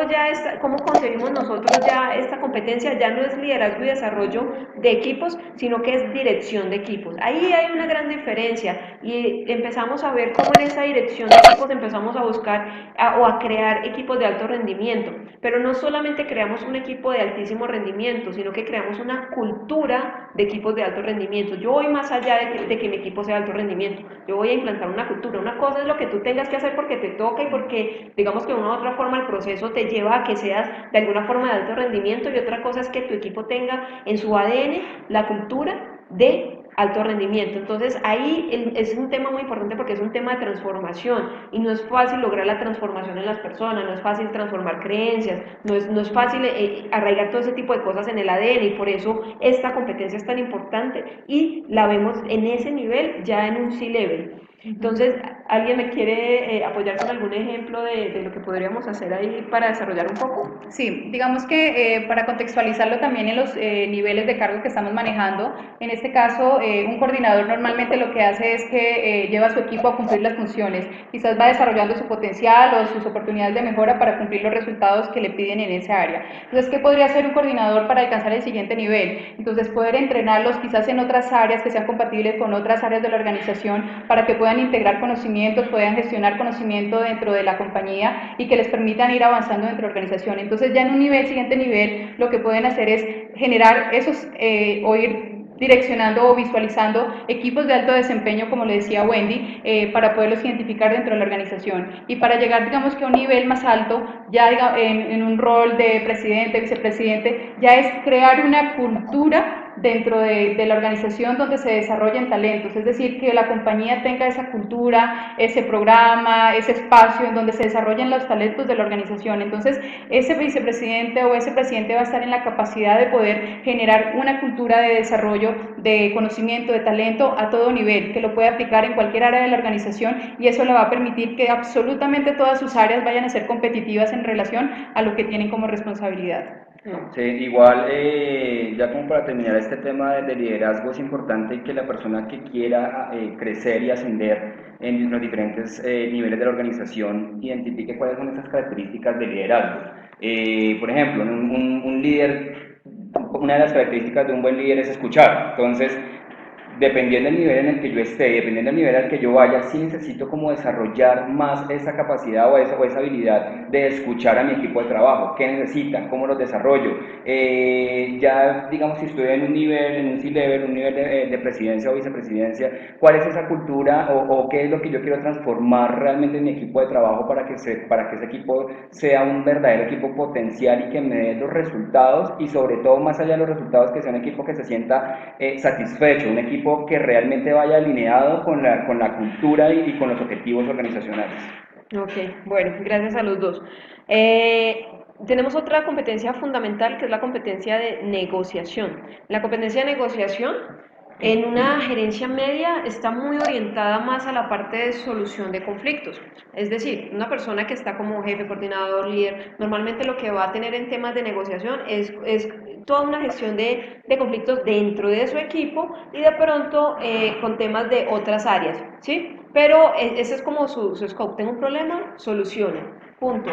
concebimos nosotros ya esta competencia? Ya no es liderazgo y desarrollo de equipos, sino que es dirección de equipos. Ahí hay una gran diferencia y empezamos a ver cómo en esa dirección de equipos empezamos a buscar o a crear equipos de alto rendimiento, pero no solamente creamos un equipo de altísimo rendimiento, sino que creamos una cultura de equipos de alto rendimiento. Yo voy más allá de que mi equipo sea de alto rendimiento, yo voy a implantar una cultura. Una cosa es lo que tú tengas que hacer porque te toca y porque digamos que de una u otra forma el proceso te lleva a que seas de alguna forma de alto rendimiento, y otra cosa es que tu equipo tenga en su ADN la cultura de alto rendimiento. Entonces ahí es un tema muy importante porque es un tema de transformación y no es fácil lograr la transformación en las personas, no es fácil transformar creencias, no es fácil arraigar todo ese tipo de cosas en el ADN, y por eso esta competencia es tan importante y la vemos en ese nivel ya en un C-level. Entonces, ¿alguien me quiere apoyar con algún ejemplo de lo que podríamos hacer ahí para desarrollar un poco? Sí, digamos que para contextualizarlo también en los niveles de cargo que estamos manejando, en este caso un coordinador normalmente lo que hace es que lleva a su equipo a cumplir las funciones, quizás va desarrollando su potencial o sus oportunidades de mejora para cumplir los resultados que le piden en esa área. Entonces, ¿qué podría hacer un coordinador para alcanzar el siguiente nivel? Entonces, poder entrenarlos quizás en otras áreas que sean compatibles con otras áreas de la organización para que puedan integrar conocimientos, puedan gestionar conocimiento dentro de la compañía y que les permitan ir avanzando dentro de la organización. Entonces ya en un siguiente nivel, lo que pueden hacer es generar esos o ir direccionando o visualizando equipos de alto desempeño, como le decía Wendy, para poderlos identificar dentro de la organización. Y para llegar, digamos que a un nivel más alto, ya en un rol de presidente, vicepresidente, ya es crear una cultura dentro de la organización donde se desarrollen talentos, es decir, que la compañía tenga esa cultura, ese programa, ese espacio en donde se desarrollen los talentos de la organización. Entonces, ese vicepresidente o ese presidente va a estar en la capacidad de poder generar una cultura de desarrollo, de conocimiento, de talento a todo nivel, que lo puede aplicar en cualquier área de la organización, y eso le va a permitir que absolutamente todas sus áreas vayan a ser competitivas en relación a lo que tienen como responsabilidad. Sí, igual, ya como para terminar este tema de liderazgo, es importante que la persona que quiera crecer y ascender en los diferentes niveles de la organización identifique cuáles son esas características de liderazgo. Por ejemplo, un líder, una de las características de un buen líder es escuchar. Entonces, dependiendo del nivel en el que yo esté, dependiendo del nivel al que yo vaya, sí necesito como desarrollar más esa capacidad o esa habilidad de escuchar a mi equipo de trabajo. ¿Qué necesitan? ¿Cómo los desarrollo? Ya, digamos, si estoy en un nivel, en un C-level, un nivel de presidencia o vicepresidencia, ¿cuál es esa cultura o qué es lo que yo quiero transformar realmente en mi equipo de trabajo para que ese equipo sea un verdadero equipo potencial y que me dé los resultados y sobre todo más allá de los resultados que sea un equipo que se sienta satisfecho, un equipo que realmente vaya alineado con la cultura y con los objetivos organizacionales? Ok, bueno, gracias a los dos. Tenemos otra competencia fundamental que es la competencia de negociación. La competencia de negociación en una gerencia media está muy orientada más a la parte de solución de conflictos. Es decir, una persona que está como jefe, coordinador, líder, normalmente lo que va a tener en temas de negociación es toda una gestión de conflictos dentro de su equipo y de pronto con temas de otras áreas, ¿sí? Pero ese es como su scope. Tengo un problema, soluciono. Punto.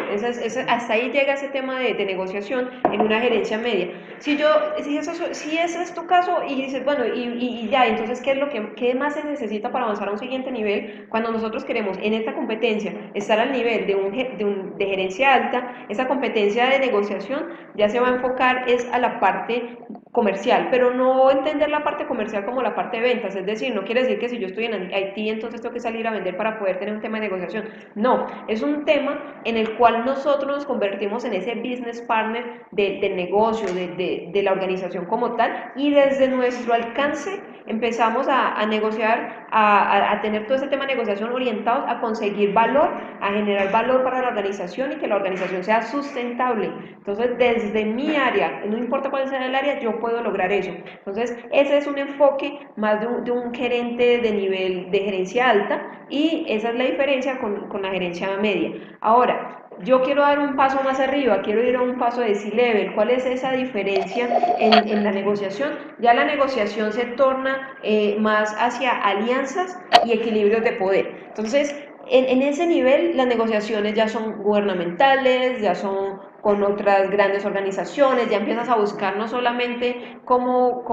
Hasta ahí llega ese tema de negociación en una gerencia media. Si ese es tu caso y dices, bueno, y ya, entonces, ¿qué más se necesita para avanzar a un siguiente nivel? Cuando nosotros queremos en esta competencia estar al nivel de gerencia alta, esa competencia de negociación ya se va a enfocar es a la parte comercial, pero no entender la parte comercial como la parte de ventas, es decir, no quiere decir que si yo estoy en Haití, entonces tengo que salir a vender para poder tener un tema de negociación. No, es un tema en el cual nosotros nos convertimos en ese business partner del negocio, de la organización como tal, y desde nuestro alcance empezamos a negociar, a tener todo ese tema de negociación orientados a conseguir valor, a generar valor para la organización y que la organización sea sustentable. Entonces, desde mi área, no importa cuál sea el área, yo puedo lograr eso. Entonces, ese es un enfoque más de un gerente de nivel de gerencia alta y esa es la diferencia con la gerencia media. Ahora, yo quiero dar un paso más arriba, quiero ir a un paso de C-level. ¿Cuál es esa diferencia en la negociación? Ya la negociación se torna más hacia alianzas y equilibrios de poder. Entonces, en ese nivel las negociaciones ya son gubernamentales, ya son con otras grandes organizaciones, ya empiezas a buscar no solamente cómo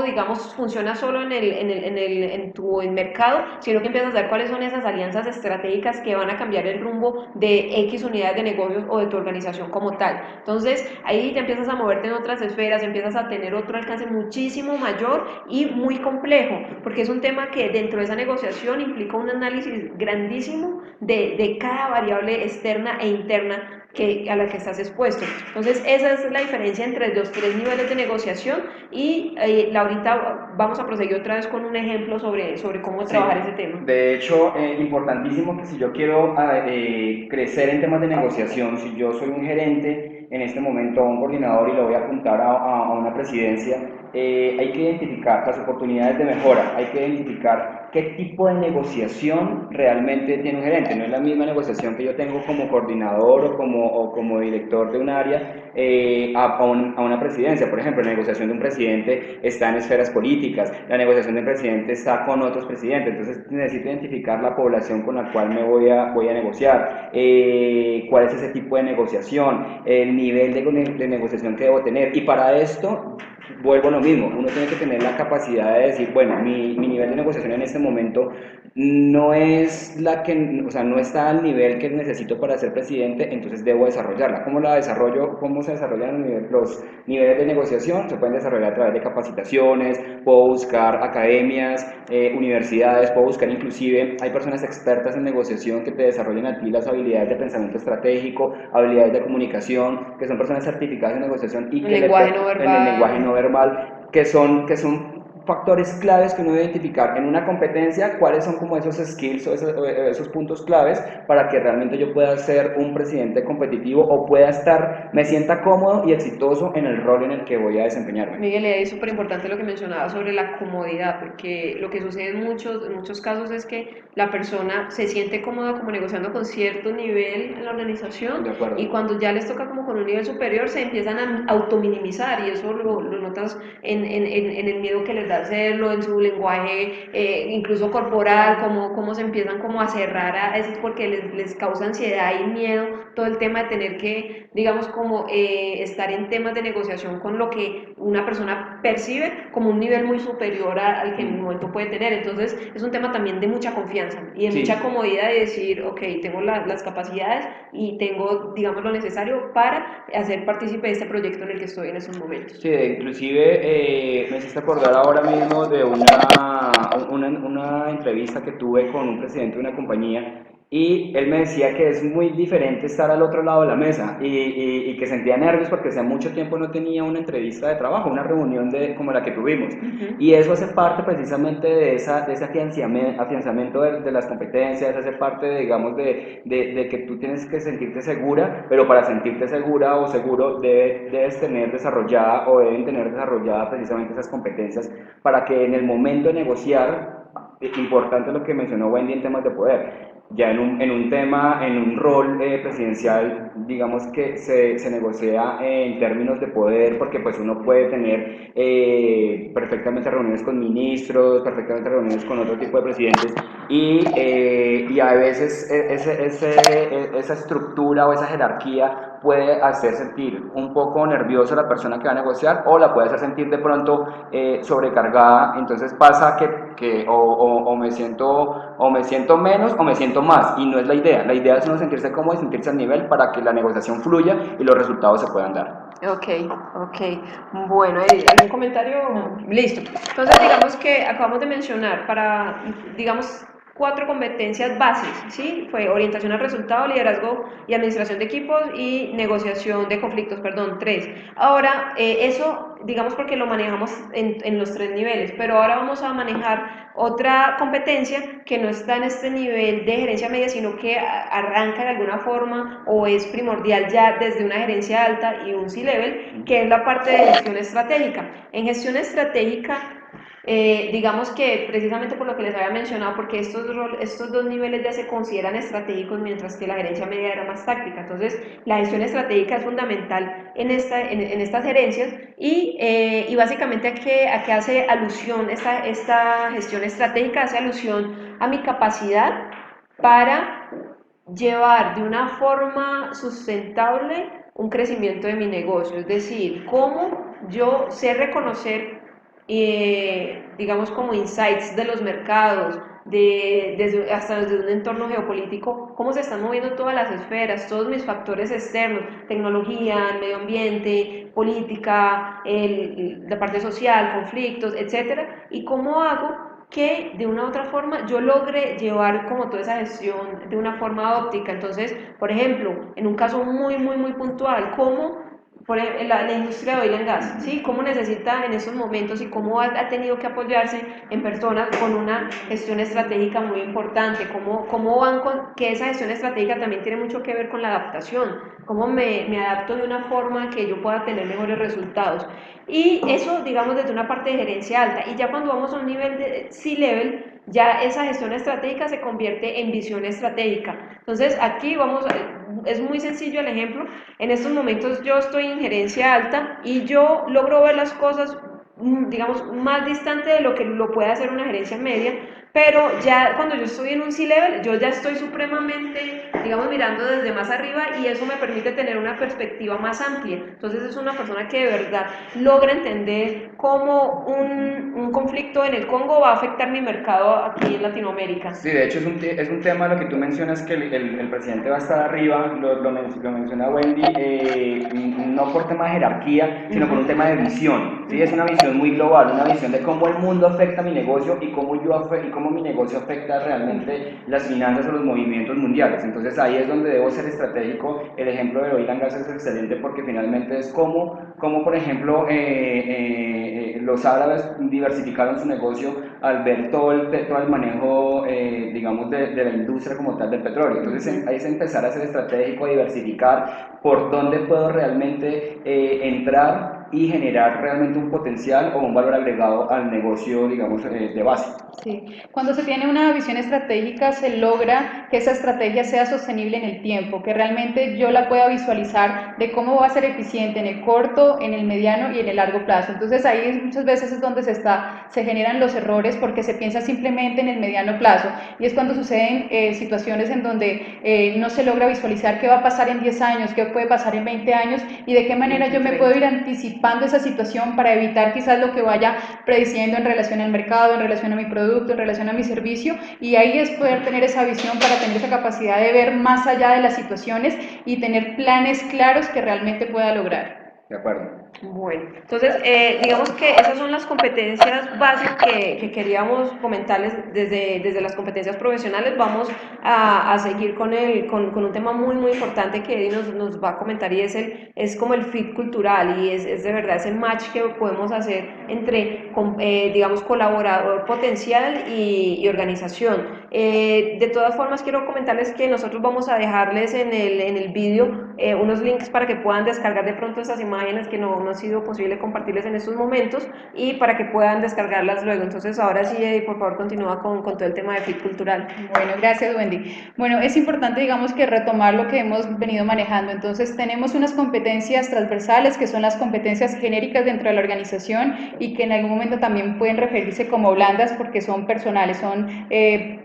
digamos, funciona solo en tu mercado, sino que empiezas a ver cuáles son esas alianzas estratégicas que van a cambiar el rumbo de X unidades de negocios o de tu organización como tal. Entonces, ahí te empiezas a moverte en otras esferas, empiezas a tener otro alcance muchísimo mayor y muy complejo, porque es un tema que dentro de esa negociación implica un análisis grandísimo de cada variable externa e interna a la que estás expuesto. Entonces, esa es la diferencia entre los tres niveles de negociación y ahorita vamos a proseguir otra vez con un ejemplo sobre cómo trabajar ese tema. De hecho, importantísimo que si yo quiero crecer en temas de negociación, si yo soy un gerente en este momento, un coordinador y lo voy a apuntar a una presidencia, hay que identificar las oportunidades de mejora, hay que identificar qué tipo de negociación realmente tiene un gerente. No es la misma negociación que yo tengo como coordinador o como director de un área a una presidencia. Por ejemplo, la negociación de un presidente está en esferas políticas, la negociación del presidente está con otros presidentes, entonces necesito identificar la población con la cual me voy a negociar, cuál es ese tipo de negociación, el nivel de negociación que debo tener, y para esto vuelvo a lo mismo, uno tiene que tener la capacidad de decir, bueno, mi nivel de negociación en este momento no es o sea, no está al nivel que necesito para ser presidente, entonces debo desarrollarla. ¿Cómo la desarrollo? ¿Cómo se desarrollan los niveles de negociación? Se pueden desarrollar a través de capacitaciones, puedo buscar academias, universidades, puedo buscar inclusive, hay personas expertas en negociación que te desarrollan a ti las habilidades de pensamiento estratégico, habilidades de comunicación, que son personas certificadas en negociación y el lenguaje no verbal. en el lenguaje no verbal, que son factores claves que uno debe identificar en una competencia, cuáles son como esos skills o esos puntos claves para que realmente yo pueda ser un presidente competitivo o me sienta cómodo y exitoso en el rol en el que voy a desempeñarme. Miguel, es súper importante lo que mencionaba sobre la comodidad, porque lo que sucede en muchos casos es que la persona se siente cómoda como negociando con cierto nivel en la organización y cuando ya les toca como con un nivel superior se empiezan a autominimizar y eso lo notas en el miedo que les da hacerlo, en su lenguaje incluso corporal, cómo se empiezan como a cerrar a eso porque les causa ansiedad y miedo todo el tema de tener que, digamos, como estar en temas de negociación con lo que una persona percibe como un nivel muy superior al que en un momento puede tener. Entonces es un tema también de mucha confianza y de mucha comodidad de decir, ok, tengo las capacidades y tengo, digamos, lo necesario para hacer partícipe de este proyecto en el que estoy en estos momentos. Sí, inclusive me hiciste acordar ahora mismo de una entrevista que tuve con un presidente de una compañía y él me decía que es muy diferente estar al otro lado de la mesa y que sentía nervios porque hace mucho tiempo no tenía una entrevista de trabajo, una reunión como la que tuvimos. Y eso hace parte precisamente de ese afianzamiento de las competencias, hace parte, digamos, de que tú tienes que sentirte segura, pero para sentirte segura o seguro debes tener desarrollada o deben tener desarrollada precisamente esas competencias para que en el momento de negociar, importante lo que mencionó Wendy en temas de poder, ya en un rol presidencial, digamos que se negocia en términos de poder, porque pues uno puede tener perfectamente reuniones con ministros, perfectamente reuniones con otro tipo de presidentes, y a veces esa estructura o esa jerarquía puede hacer sentir un poco nerviosa a la persona que va a negociar o la puede hacer sentir de pronto sobrecargada. Entonces pasa que o me siento menos o me siento más, y no es la idea es uno sentirse cómodo y sentirse al nivel para que la negociación fluya y los resultados se puedan dar. Ok. Bueno, ¿algún comentario? No. Listo. Entonces, digamos que acabamos de mencionar digamos, 4 competencias bases, ¿sí? Fue orientación al resultado, liderazgo y administración de equipos y negociación de conflictos, perdón, 3. Ahora, eso, digamos, porque lo manejamos en los 3 niveles, pero ahora vamos a manejar otra competencia que no está en este nivel de gerencia media, sino que arranca de alguna forma o es primordial ya desde una gerencia alta y un C-level, que es la parte de gestión estratégica. En gestión estratégica, digamos que precisamente por lo que les había mencionado, porque estos 2 niveles ya se consideran estratégicos, mientras que la gerencia media era más táctica. Entonces, la gestión estratégica es fundamental en estas gerencias y básicamente a qué hace alusión esta gestión estratégica, hace alusión a mi capacidad para llevar de una forma sustentable un crecimiento de mi negocio, es decir, cómo yo sé reconocer digamos como insights de los mercados, hasta desde un entorno geopolítico, cómo se están moviendo todas las esferas, todos mis factores externos, tecnología, el medio ambiente, política, la parte social, conflictos, etcétera, y cómo hago que de una u otra forma yo logre llevar como toda esa gestión de una forma óptica. Entonces, por ejemplo, en un caso muy puntual, cómo por la industria de oil and gas, ¿sí? Cómo necesita en esos momentos y cómo ha tenido que apoyarse en personas con una gestión estratégica muy importante, que esa gestión estratégica también tiene mucho que ver con la adaptación, cómo me adapto de una forma que yo pueda tener mejores resultados. Y eso, digamos, desde una parte de gerencia alta. Y ya cuando vamos a un nivel de C-level, ya esa gestión estratégica se convierte en visión estratégica. Entonces, aquí es muy sencillo el ejemplo. En estos momentos yo estoy en gerencia alta y yo logro ver las cosas, digamos, más distante de lo que lo puede hacer una gerencia media, pero ya cuando yo estoy en un C-level, yo ya estoy supremamente, digamos, mirando desde más arriba y eso me permite tener una perspectiva más amplia. Entonces es una persona que de verdad logra entender cómo un conflicto en el Congo va a afectar mi mercado aquí en Latinoamérica. Sí, de hecho es un tema lo que tú mencionas, que el presidente va a estar arriba, lo menciona Wendy, no por tema de jerarquía, sino por un tema de visión. ¿Sí? Es una visión muy global, una visión de cómo el mundo afecta a mi negocio y cómo mi negocio afecta realmente las finanzas o los movimientos mundiales. Entonces ahí es donde debo ser estratégico. El ejemplo de Oil and Gas es excelente porque finalmente es como por ejemplo, los árabes diversificaron su negocio al ver todo el manejo, digamos, de la industria como tal del petróleo. Entonces ahí es empezar a ser estratégico, a diversificar por dónde puedo realmente entrar y generar realmente un potencial o un valor agregado al negocio, digamos, de base. Sí, cuando se tiene una visión estratégica se logra que esa estrategia sea sostenible en el tiempo, que realmente yo la pueda visualizar de cómo va a ser eficiente en el corto, en el mediano y en el largo plazo. Entonces ahí muchas veces es donde se generan los errores porque se piensa simplemente en el mediano plazo y es cuando suceden situaciones en donde no se logra visualizar qué va a pasar en 10 años, qué puede pasar en 20 años y de qué manera yo me puedo ir anticipando esa situación para evitar quizás lo que vaya prediciendo en relación al mercado, en relación a mi producto, en relación a mi servicio, y ahí es poder tener esa visión para tener esa capacidad de ver más allá de las situaciones y tener planes claros que realmente pueda lograr. De acuerdo. Bueno, entonces digamos que esas son las competencias básicas que queríamos comentarles desde las competencias profesionales. Vamos a seguir con un tema muy importante que Eddie nos va a comentar y es como el fit cultural y es de verdad ese match que podemos hacer entre, digamos, colaborador potencial y organización. De todas formas, quiero comentarles que nosotros vamos a dejarles en el vídeo unos links para que puedan descargar de pronto esas imágenes que no ha sido posible compartirles en estos momentos y para que puedan descargarlas luego. Entonces, ahora sí, Eddie, por favor, continúa con todo el tema de fit cultural. Bueno, gracias, Wendy. Bueno, es importante, digamos, que retomar lo que hemos venido manejando. Entonces, tenemos unas competencias transversales que son las competencias genéricas dentro de la organización y que en algún momento también pueden referirse como blandas porque son personales,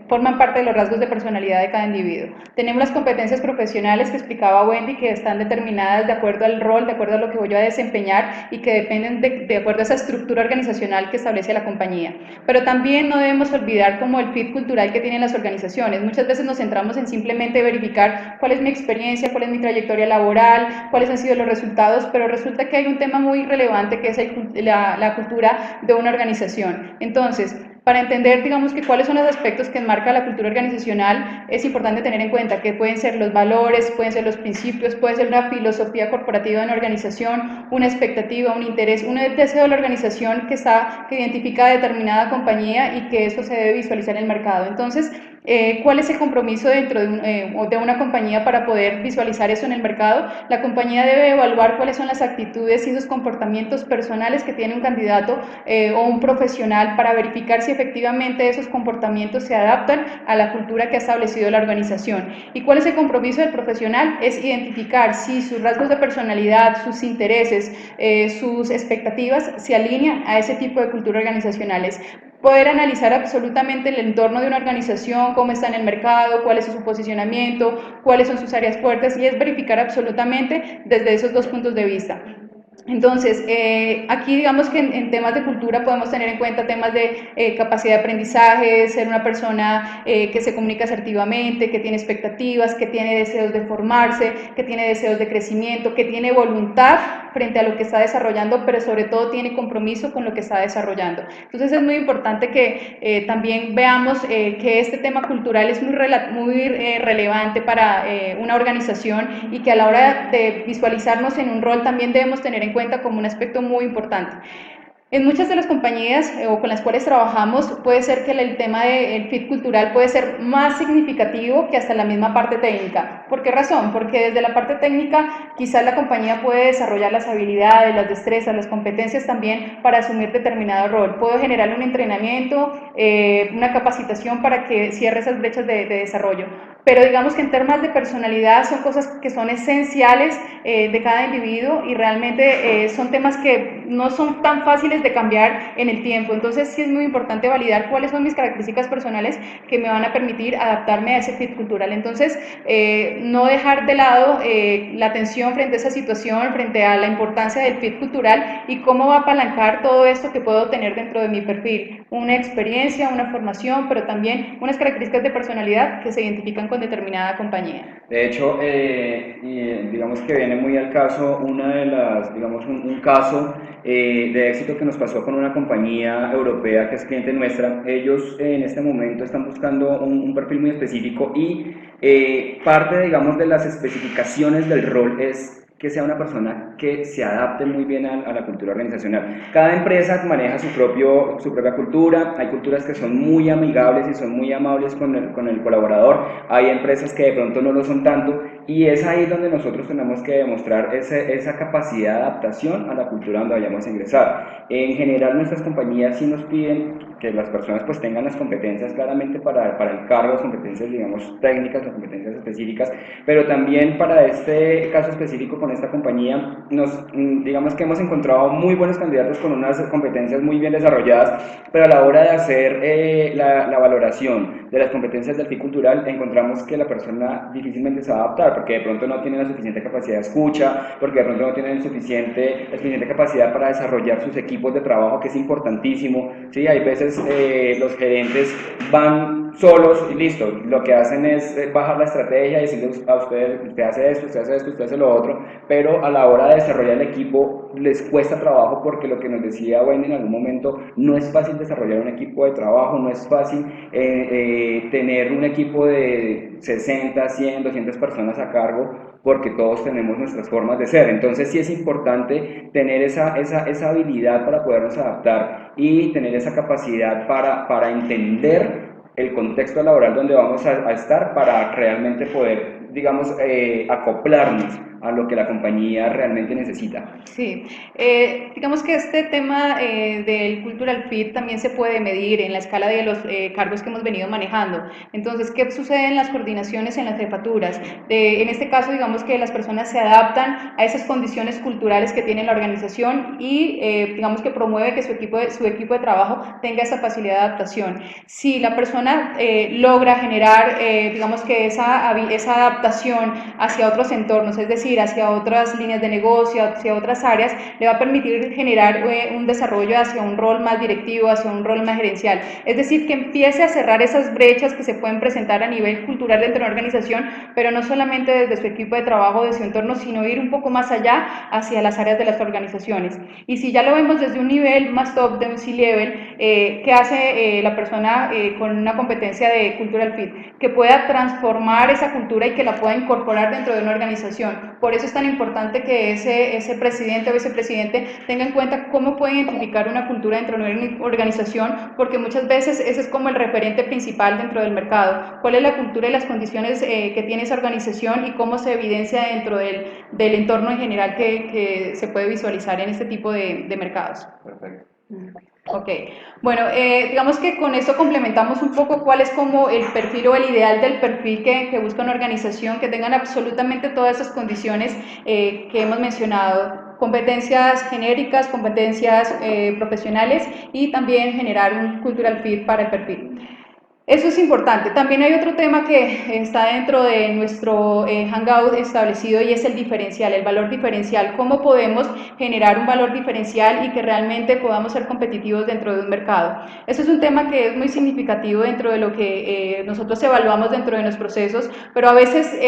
forman parte de los rasgos de personalidad de cada individuo. Tenemos las competencias profesionales que explicaba Wendy, que están determinadas de acuerdo al rol, de acuerdo a lo que voy a desempeñar y que dependen de acuerdo a esa estructura organizacional que establece la compañía. Pero también no debemos olvidar como el fit cultural que tienen las organizaciones. Muchas veces nos centramos en simplemente verificar cuál es mi experiencia, cuál es mi trayectoria laboral, cuáles han sido los resultados, pero resulta que hay un tema muy relevante que es la cultura de una organización. Entonces, para entender, digamos, que cuáles son los aspectos que enmarca la cultura organizacional, es importante tener en cuenta que pueden ser los valores, pueden ser los principios, puede ser una filosofía corporativa de una organización, una expectativa, un interés, un deseo de la organización que identifica determinada compañía y que eso se debe visualizar en el mercado. Entonces, ¿cuál es el compromiso dentro de una compañía para poder visualizar eso en el mercado? La compañía debe evaluar cuáles son las actitudes y esos comportamientos personales que tiene un candidato o un profesional para verificar si efectivamente esos comportamientos se adaptan a la cultura que ha establecido la organización. ¿Y cuál es el compromiso del profesional? Es identificar si sus rasgos de personalidad, sus intereses, sus expectativas se alinean a ese tipo de cultura organizacionales. Poder analizar absolutamente el entorno de una organización, cómo está en el mercado, cuál es su posicionamiento, cuáles son sus áreas fuertes y es verificar absolutamente desde esos dos puntos de vista. Entonces, aquí digamos que en temas de cultura podemos tener en cuenta temas de capacidad de aprendizaje, ser una persona que se comunica asertivamente, que tiene expectativas, que tiene deseos de formarse, que tiene deseos de crecimiento, que tiene voluntad frente a lo que está desarrollando, pero sobre todo tiene compromiso con lo que está desarrollando. Entonces es muy importante que también veamos que este tema cultural es muy relevante para una organización y que a la hora de visualizarnos en un rol también debemos tener en cuenta como un aspecto muy importante. En muchas de las compañías o con las cuales trabajamos puede ser que el tema del fit cultural puede ser más significativo que hasta la misma parte técnica. ¿Por qué razón? Porque desde la parte técnica quizás la compañía puede desarrollar las habilidades, las destrezas, las competencias también para asumir determinado rol. Puedo generar un entrenamiento, una capacitación para que cierre esas brechas de desarrollo. Pero digamos que en temas de personalidad son cosas que son esenciales de cada individuo y realmente son temas que no son tan fáciles de cambiar en el tiempo. Entonces sí es muy importante validar cuáles son mis características personales que me van a permitir adaptarme a ese fit cultural. Entonces no dejar de lado la atención frente a esa situación, frente a la importancia del fit cultural y cómo va a apalancar todo esto que puedo tener dentro de mi perfil. Una experiencia, una formación, pero también unas características de personalidad que se identifican con determinada compañía. De hecho, digamos que viene muy al caso un caso de éxito que nos pasó con una compañía europea que es cliente nuestra. Ellos en este momento están buscando un perfil muy específico y parte, digamos, de las especificaciones del rol es que sea una persona que se adapte muy bien a la cultura organizacional. Cada empresa maneja su propia cultura, hay culturas que son muy amigables y son muy amables con el colaborador, hay empresas que de pronto no lo son tanto, y es ahí donde nosotros tenemos que demostrar esa capacidad de adaptación a la cultura donde vayamos a ingresar. En general nuestras compañías sí nos piden que las personas pues tengan las competencias claramente para el cargo, las competencias digamos técnicas, las competencias específicas, pero también para este caso específico con esta compañía, digamos que hemos encontrado muy buenos candidatos con unas competencias muy bien desarrolladas, pero a la hora de hacer la valoración de las competencias del fit cultural, encontramos que la persona difícilmente se va a adaptar, porque de pronto no tiene la suficiente capacidad de escucha, porque de pronto no tiene la suficiente capacidad para desarrollar sus equipos de trabajo, que es importantísimo, ¿sí? Hay veces los gerentes van solos y listo, lo que hacen es bajar la estrategia y decirle a usted hace esto, usted hace esto, usted hace lo otro, pero a la hora de desarrollar el equipo les cuesta trabajo, porque lo que nos decía Wendy en algún momento, no es fácil desarrollar un equipo de trabajo, no es fácil tener un equipo de 60, 100, 200 personas a cargo, porque todos tenemos nuestras formas de ser. Entonces sí es importante tener esa habilidad para podernos adaptar y tener esa capacidad para entender el contexto laboral donde vamos a estar, para realmente poder, digamos, acoplarnos a lo que la compañía realmente necesita. Sí, digamos que este tema del cultural fit también se puede medir en la escala de los cargos que hemos venido manejando. Entonces, ¿qué sucede en las coordinaciones, en las jefaturas? En este caso, digamos que las personas se adaptan a esas condiciones culturales que tiene la organización y digamos que promueve que su equipo de trabajo tenga esa facilidad de adaptación. Si la persona logra generar, digamos que esa adaptación hacia otros entornos, es decir, hacia otras líneas de negocio, hacia otras áreas, le va a permitir generar un desarrollo hacia un rol más directivo, hacia un rol más gerencial. Es decir, que empiece a cerrar esas brechas que se pueden presentar a nivel cultural dentro de una organización, pero no solamente desde su equipo de trabajo, de su entorno, sino ir un poco más allá hacia las áreas de las organizaciones. Y si ya lo vemos desde un nivel más top, de un C-level, ¿qué hace la persona con una competencia de cultural fit? Que pueda transformar esa cultura y que la pueda incorporar dentro de una organización. Por eso es tan importante que ese presidente o vicepresidente tenga en cuenta cómo puede identificar una cultura dentro de una organización, porque muchas veces ese es como el referente principal dentro del mercado. ¿Cuál es la cultura y las condiciones que tiene esa organización y cómo se evidencia dentro del entorno en general que se puede visualizar en este tipo de mercados? Perfecto. Ok, bueno, digamos que con esto complementamos un poco cuál es como el perfil o el ideal del perfil que busca una organización, que tengan absolutamente todas esas condiciones que hemos mencionado, competencias genéricas, competencias profesionales y también generar un cultural fit para el perfil. Eso es importante. También hay otro tema que está dentro de nuestro Hangout establecido y es el diferencial, el valor diferencial. ¿Cómo podemos generar un valor diferencial y que realmente podamos ser competitivos dentro de un mercado? Eso es un tema que es muy significativo dentro de lo que nosotros evaluamos dentro de los procesos, pero a veces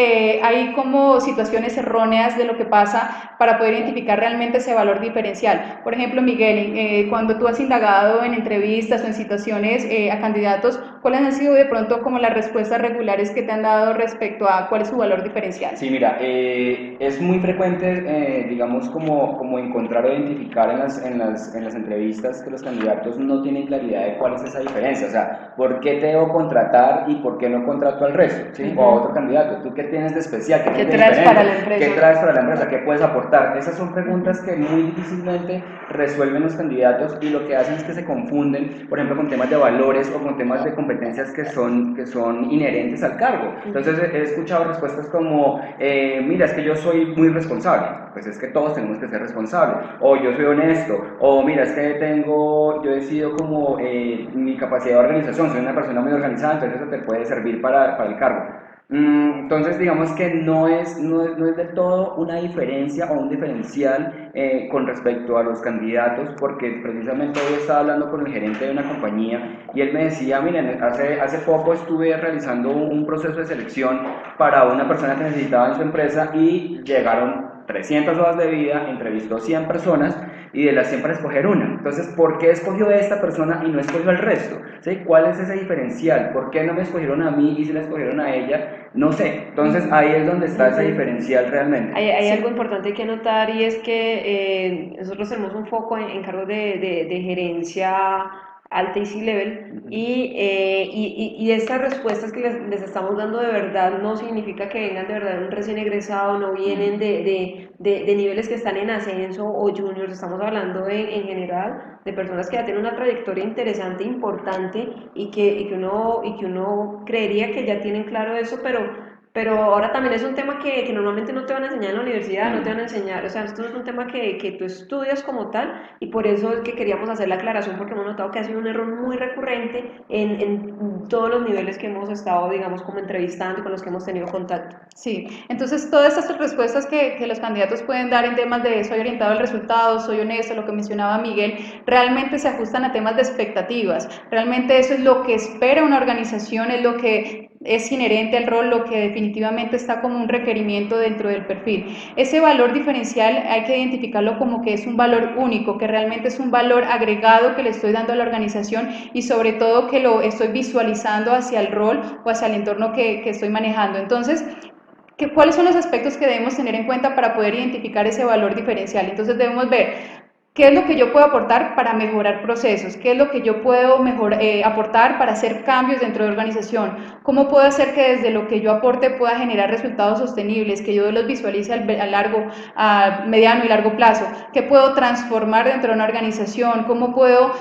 hay como situaciones erróneas de lo que pasa para poder identificar realmente ese valor diferencial. Por ejemplo, Miguel, cuando tú has indagado en entrevistas o en situaciones a candidatos, ¿cuáles han sido de pronto como las respuestas regulares que te han dado respecto a cuál es su valor diferencial? Sí, mira, es muy frecuente, digamos, como encontrar o identificar en las entrevistas que los candidatos no tienen claridad de cuál es esa diferencia, o sea, ¿por qué te debo contratar y por qué no contrato al resto? ¿Sí? O a otro candidato, ¿tú qué tienes de especial? ¿Qué tienes de traes diferente? para la empresa? ¿Qué traes para la empresa? ¿Qué puedes aportar? Esas son preguntas que muy difícilmente resuelven los candidatos y lo que hacen es que se confunden, por ejemplo, con temas de valores o con temas de competencias que son inherentes al cargo. Entonces he escuchado respuestas como, mira, es que yo soy muy responsable. Pues es que todos tenemos que ser responsables. O yo soy honesto. O mira, es que yo he sido como mi capacidad de organización, soy una persona muy organizada, entonces eso te puede servir para el cargo. Entonces digamos que no es del todo una diferencia o un diferencial con respecto a los candidatos, porque precisamente hoy estaba hablando con el gerente de una compañía y él me decía, miren, hace poco estuve realizando un proceso de selección para una persona que necesitaba en su empresa y llegaron 300 hojas de vida, entrevistó 100 personas y de las 100 para escoger una. Entonces, ¿por qué escogió a esta persona y no escogió al resto? ¿Sí? ¿Cuál es ese diferencial? ¿Por qué no me escogieron a mí y si la escogieron a ella? No sé. Entonces, ahí es donde está ese diferencial realmente. Hay algo importante que anotar y es que nosotros tenemos un foco en cargos de gerencia alta y C-level, y estas respuestas que les estamos dando de verdad no significa que vengan de verdad de un recién egresado, no vienen de niveles que están en ascenso o juniors, estamos hablando en general de personas que ya tienen una trayectoria interesante, importante, y que uno creería que ya tienen claro eso, pero ahora también es un tema que normalmente no te van a enseñar en la universidad, no te van a enseñar, o sea, esto no es un tema que tú estudias como tal, y por eso es que queríamos hacer la aclaración, porque hemos notado que ha sido un error muy recurrente en todos los niveles que hemos estado, digamos, como entrevistando y con los que hemos tenido contacto. Sí, entonces todas estas respuestas que los candidatos pueden dar en temas de soy orientado al resultado, soy honesto, lo que mencionaba Miguel, realmente se ajustan a temas de expectativas, realmente eso es lo que espera una organización, es lo que es inherente al rol, lo que definitivamente está como un requerimiento dentro del perfil. Ese valor diferencial hay que identificarlo como que es un valor único, que realmente es un valor agregado que le estoy dando a la organización y sobre todo que lo estoy visualizando hacia el rol o hacia el entorno que estoy manejando. Entonces, ¿cuáles son los aspectos que debemos tener en cuenta para poder identificar ese valor diferencial? Entonces debemos ver qué es lo que yo puedo aportar para mejorar procesos, qué es lo que yo puedo aportar para hacer cambios dentro de la organización, cómo puedo hacer que desde lo que yo aporte pueda generar resultados sostenibles, que yo los visualice a mediano y largo plazo, qué puedo transformar dentro de una organización, cómo puedo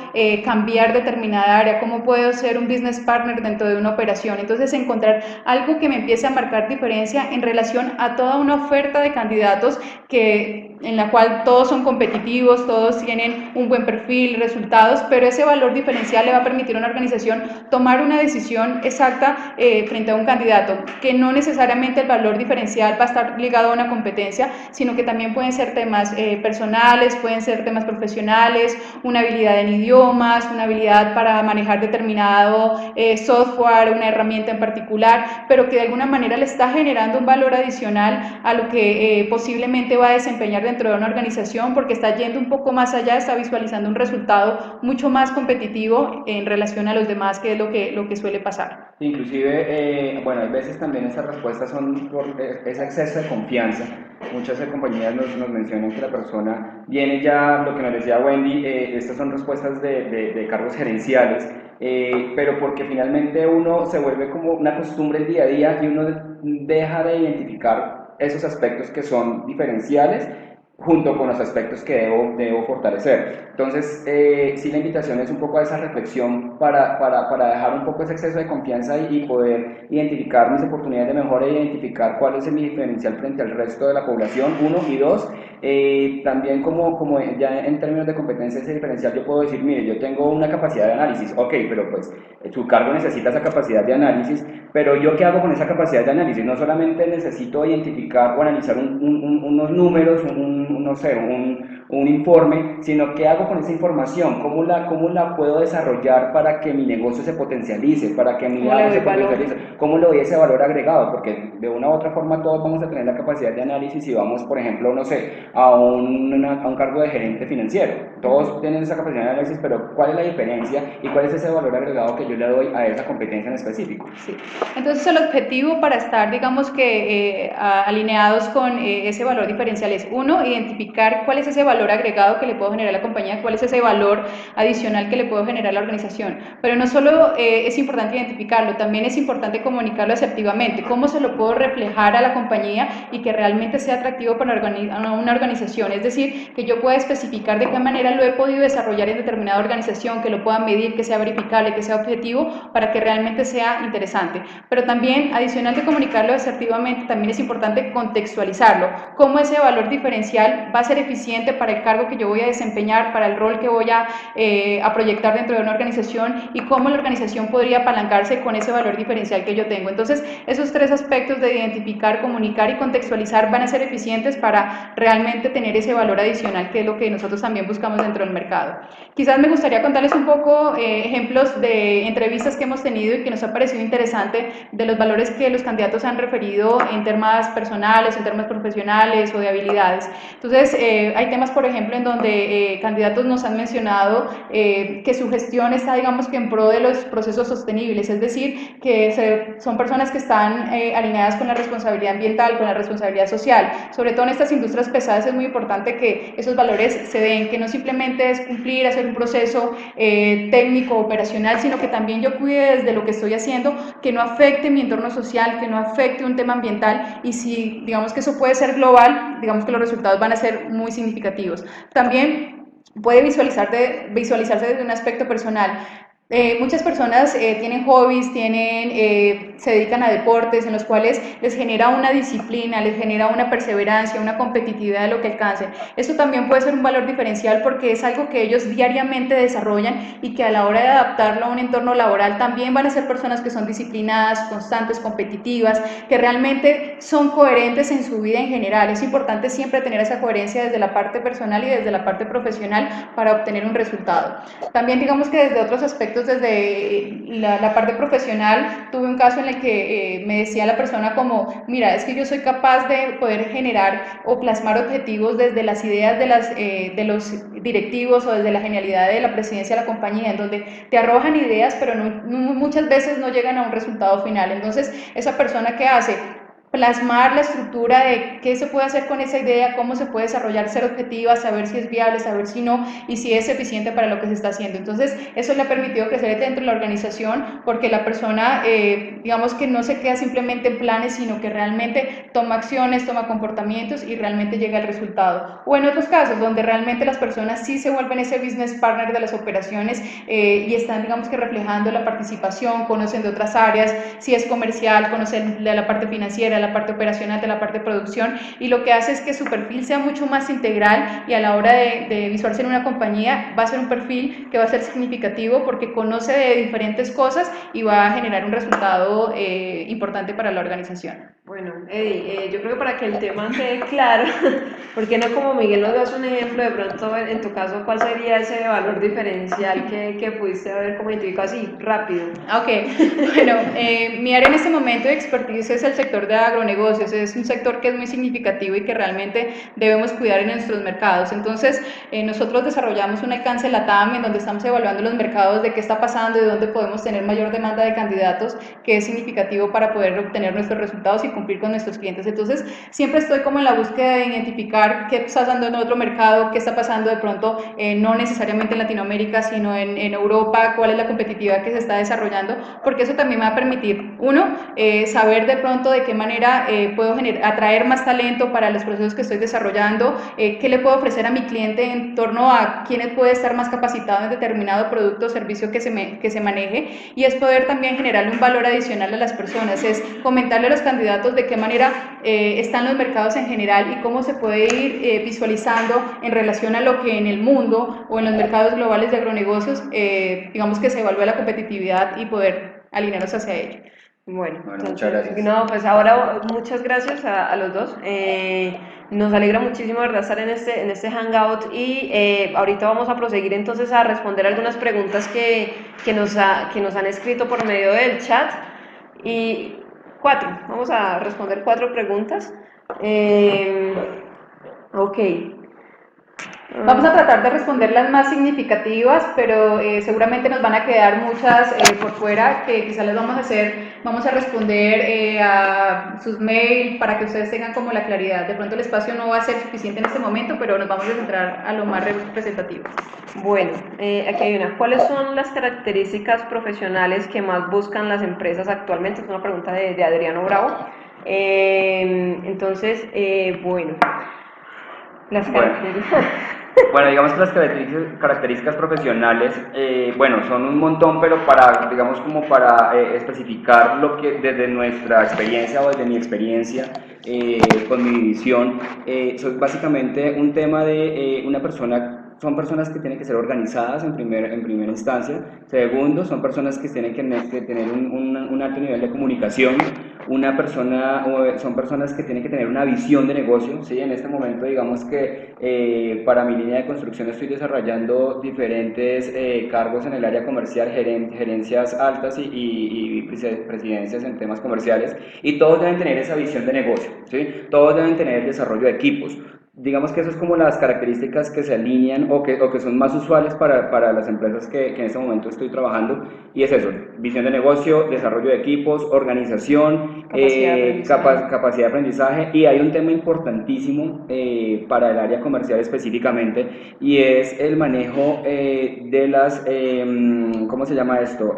cambiar determinada área, cómo puedo ser un business partner dentro de una operación. Entonces encontrar algo que me empiece a marcar diferencia en relación a toda una oferta de candidatos en la cual todos son competitivos, todos tienen un buen perfil, resultados, pero ese valor diferencial le va a permitir a una organización tomar una decisión exacta frente a un candidato, que no necesariamente el valor diferencial va a estar ligado a una competencia, sino que también pueden ser temas personales, pueden ser temas profesionales, una habilidad en idiomas, una habilidad para manejar determinado software, una herramienta en particular, pero que de alguna manera le está generando un valor adicional a lo que posiblemente va a desempeñar dentro de una organización, porque está yendo un poco más allá, está visualizando un resultado mucho más competitivo en relación a los demás, que es lo que suele pasar. Inclusive, bueno, hay veces también esas respuestas son por ese exceso de confianza. Muchas compañías nos mencionan que la persona viene ya, lo que nos decía Wendy, estas son respuestas de cargos gerenciales, pero porque finalmente uno se vuelve como una costumbre el día a día y uno deja de identificar esos aspectos que son diferenciales junto con los aspectos que debo fortalecer. Entonces, sí, la invitación es un poco a esa reflexión para dejar un poco ese exceso de confianza y poder identificar mis oportunidades de mejora e identificar cuál es mi diferencial frente al resto de la población, uno, y dos, también como ya en términos de competencia ese diferencial yo puedo decir, mire, yo tengo una capacidad de análisis, ok, pero pues tu cargo necesita esa capacidad de análisis, pero yo qué hago con esa capacidad de análisis, no solamente necesito identificar o analizar unos números, no sé, un informe, sino qué hago con esa información, cómo la puedo desarrollar para que mi negocio se potencialice, para que mi área se potencialice, cómo le doy ese valor agregado, porque de una u otra forma todos vamos a tener la capacidad de análisis y vamos, por ejemplo, no sé, a un cargo de gerente financiero, todos tienen esa capacidad de análisis, pero ¿cuál es la diferencia y cuál es ese valor agregado que yo le doy a esa competencia en específico? Sí. Entonces el objetivo para estar, digamos que alineados con ese valor diferencial es, uno, identificar cuál es ese valor agregado que le puedo generar a la compañía, cuál es ese valor adicional que le puedo generar a la organización, pero no solo es importante identificarlo, también es importante comunicarlo asertivamente, cómo se lo puedo reflejar a la compañía y que realmente sea atractivo para una organización, es decir, que yo pueda especificar de qué manera lo he podido desarrollar en determinada organización, que lo pueda medir, que sea verificable, que sea objetivo, para que realmente sea interesante. Pero también, adicional de comunicarlo asertivamente, también es importante contextualizarlo, cómo ese valor diferencial va a ser eficiente para el cargo que yo voy a desempeñar, para el rol que voy a proyectar dentro de una organización y cómo la organización podría apalancarse con ese valor diferencial que yo tengo. Entonces, esos tres aspectos de identificar, comunicar y contextualizar van a ser eficientes para realmente tener ese valor adicional, que es lo que nosotros también buscamos dentro del mercado. Quizás me gustaría contarles un poco ejemplos de entrevistas que hemos tenido y que nos ha parecido interesante de los valores que los candidatos han referido en temas personales, en temas profesionales o de habilidades. Entonces, hay temas por ejemplo, en donde candidatos nos han mencionado que su gestión está, digamos, que en pro de los procesos sostenibles, es decir, que son personas que están alineadas con la responsabilidad ambiental, con la responsabilidad social. Sobre todo en estas industrias pesadas es muy importante que esos valores se den, que no simplemente es cumplir, hacer un proceso técnico, operacional, sino que también yo cuide desde lo que estoy haciendo, que no afecte mi entorno social, que no afecte un tema ambiental, y si digamos que eso puede ser global, digamos que los resultados van a ser muy significativos. También puede visualizarse desde un aspecto personal. Muchas personas tienen hobbies, se dedican a deportes en los cuales les genera una disciplina, les genera una perseverancia, una competitividad de lo que alcancen. Esto también puede ser un valor diferencial porque es algo que ellos diariamente desarrollan y que a la hora de adaptarlo a un entorno laboral también van a ser personas que son disciplinadas, constantes, competitivas, que realmente son coherentes en su vida en general. Es importante siempre tener esa coherencia desde la parte personal y desde la parte profesional para obtener un resultado. También digamos que desde otros aspectos, desde la parte profesional, tuve un caso en el que me decía la persona como, mira, es que yo soy capaz de poder generar o plasmar objetivos desde las ideas de los directivos o desde la genialidad de la presidencia de la compañía, en donde te arrojan ideas, pero muchas veces no llegan a un resultado final. Entonces, esa persona que hace plasmar la estructura de qué se puede hacer con esa idea, cómo se puede desarrollar, ser objetiva, saber si es viable, saber si no, y si es eficiente para lo que se está haciendo. Entonces, eso le ha permitido crecer dentro de la organización, porque la persona, digamos que no se queda simplemente en planes, sino que realmente toma acciones, toma comportamientos y realmente llega al resultado. O en otros casos, donde realmente las personas sí se vuelven ese business partner de las operaciones y están, digamos que reflejando la participación, conocen de otras áreas, si es comercial, conocen de la parte financiera, la parte operacional, de la parte de producción, y lo que hace es que su perfil sea mucho más integral, y a la hora de visualizarse en una compañía va a ser un perfil que va a ser significativo porque conoce de diferentes cosas y va a generar un resultado importante para la organización. Bueno, Eddie, yo creo que para que el tema quede claro, ¿por qué no como Miguel nos das un ejemplo de pronto en tu caso cuál sería ese valor diferencial que pudiste haber como identificado así rápido? Ok, bueno, mi área en este momento de expertise es el sector de agronegocios, es un sector que es muy significativo y que realmente debemos cuidar en nuestros mercados. Entonces, nosotros desarrollamos un alcance LATAM en donde estamos evaluando los mercados, de qué está pasando, de dónde podemos tener mayor demanda de candidatos, que es significativo para poder obtener nuestros resultados y cumplir con nuestros clientes. Entonces, siempre estoy como en la búsqueda de identificar qué está pasando en otro mercado, qué está pasando de pronto, no necesariamente en Latinoamérica, sino en Europa, cuál es la competitividad que se está desarrollando, porque eso también me va a permitir, uno, saber de pronto de qué manera puedo atraer más talento para los procesos que estoy desarrollando, qué le puedo ofrecer a mi cliente en torno a quién puede estar más capacitado en determinado producto o servicio que se maneje, y es poder también generarle un valor adicional a las personas, es comentarle a los candidatos de qué manera están los mercados en general y cómo se puede ir visualizando en relación a lo que en el mundo o en los mercados globales de agronegocios, digamos que se evalúe la competitividad y poder alinearnos hacia ello. Bueno, Muchas entonces, gracias. no, pues ahora muchas gracias a los dos. Nos alegra muchísimo, ¿verdad?, estar en este hangout, y ahorita vamos a proseguir entonces a responder algunas preguntas que nos han escrito por medio del chat. Y vamos a responder 4 preguntas. Ok. Vamos a tratar de responder las más significativas, pero seguramente nos van a quedar muchas por fuera que quizás les vamos a responder a sus mails para que ustedes tengan como la claridad. De pronto el espacio no va a ser suficiente en este momento, pero nos vamos a centrar a lo más representativo. Bueno, aquí hay una. ¿Cuáles son las características profesionales que más buscan las empresas actualmente? Es una pregunta de Adriano Bravo. Entonces, bueno, las características. Bueno, digamos que las características profesionales, bueno, son un montón, pero para, digamos, como para especificar lo que desde nuestra experiencia o desde mi experiencia con mi división, soy básicamente un tema de son personas que tienen que ser organizadas en primera instancia. Segundo, son personas que tienen que tener un alto nivel de comunicación. Son personas que tienen que tener una visión de negocio, ¿sí? En este momento, digamos que para mi línea de construcción estoy desarrollando diferentes cargos en el área comercial, gerencias altas y presidencias en temas comerciales, y todos deben tener esa visión de negocio, ¿sí? Todos deben tener el desarrollo de equipos. digamos que eso es como las características que se alinean o que son más usuales para las empresas que en este momento estoy trabajando, y es eso: visión de negocio, desarrollo de equipos, organización, capacidad de aprendizaje, y hay un tema importantísimo para el área comercial específicamente, y es el manejo de las, ¿cómo se llama esto?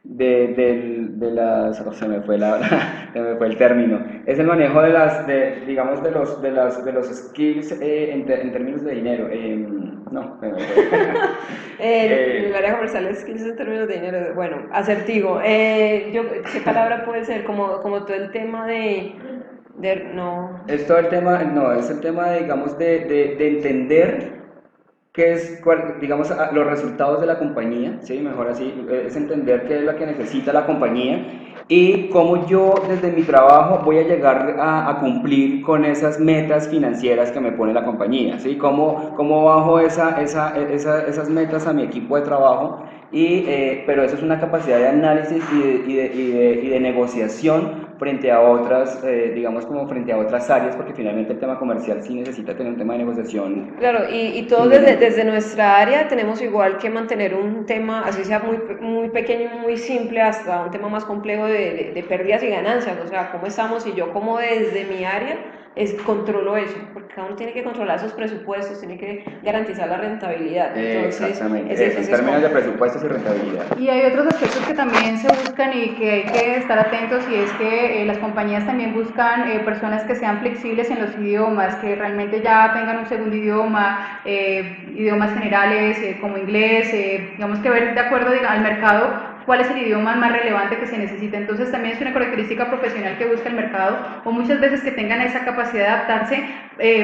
De las, oh, se me fue se me fue el término, es el manejo de las, digamos, de los skills en términos de dinero, no, el área comercial es skills en términos de dinero, bueno, asertivo. ¿Qué palabra puede ser? Como todo el tema no. Es todo el tema, no, es el tema, digamos, de entender qué es, digamos, los resultados de la compañía, ¿sí? Mejor así, es entender qué es lo que necesita la compañía y cómo yo desde mi trabajo voy a llegar a cumplir con esas metas financieras que me pone la compañía, ¿sí? Cómo bajo esas metas a mi equipo de trabajo, pero eso es una capacidad de análisis y de negociación frente a otras, digamos, como frente a otras áreas, porque finalmente el tema comercial sí necesita tener un tema de negociación. Claro, y todos desde nuestra área tenemos igual que mantener un tema, así sea muy pequeño y muy simple, hasta un tema más complejo de pérdidas y ganancias. O sea, cómo estamos, y yo como desde mi área controlo eso, porque cada uno tiene que controlar sus presupuestos, tiene que garantizar la rentabilidad. Entonces, exactamente, en términos de presupuestos y rentabilidad. Y hay otros aspectos que también se buscan y que hay que estar atentos, y es que las compañías también buscan personas que sean flexibles en los idiomas, que realmente ya tengan un segundo idioma, idiomas generales como inglés, digamos que ver de acuerdo al mercado cuál es el idioma más relevante que se necesita. Entonces también es una característica profesional que busca el mercado, o muchas veces que tengan esa capacidad de adaptarse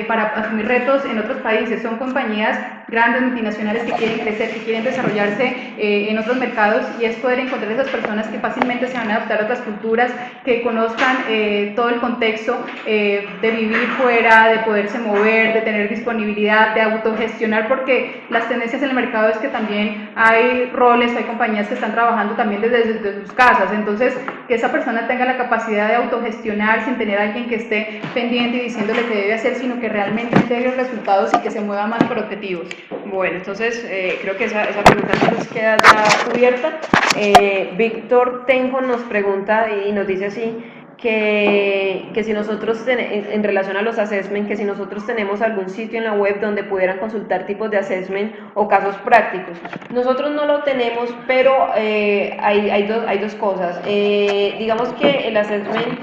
para asumir retos en otros países. Son compañías grandes, multinacionales, que quieren crecer, que quieren desarrollarse en otros mercados, y es poder encontrar esas personas que fácilmente se van a adaptar a otras culturas, que conozcan todo el contexto de vivir fuera, de poderse mover, de tener disponibilidad, de autogestionar, porque las tendencias en el mercado es que también hay roles, hay compañías que están trabajando también desde sus casas. Entonces, que esa persona tenga la capacidad de autogestionar sin tener a alguien que esté pendiente y diciéndole qué debe hacer, sino que realmente integre resultados y que se mueva más por objetivos. Bueno, entonces creo que esa pregunta nos queda ya cubierta. Víctor Tenjo nos pregunta y nos dice así: que si nosotros, en relación a los assessment, que si nosotros tenemos algún sitio en la web donde pudieran consultar tipos de assessment o casos prácticos. Nosotros no lo tenemos, pero hay dos cosas. Digamos que el assessment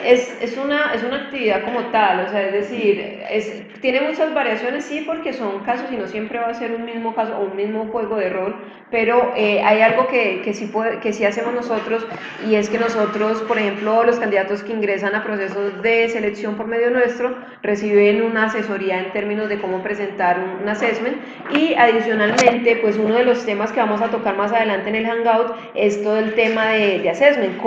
es una actividad como tal, o sea, es decir, tiene muchas variaciones, sí, porque son casos y no siempre va a ser un mismo caso o un mismo juego de rol, pero hay algo que sí hacemos nosotros, y es que nosotros, por ejemplo, los candidatos que ingresan a procesos de selección por medio nuestro reciben una asesoría en términos de cómo presentar un assessment, y adicionalmente, pues uno de los temas que vamos a tocar más adelante en el Hangout es todo el tema de assessment,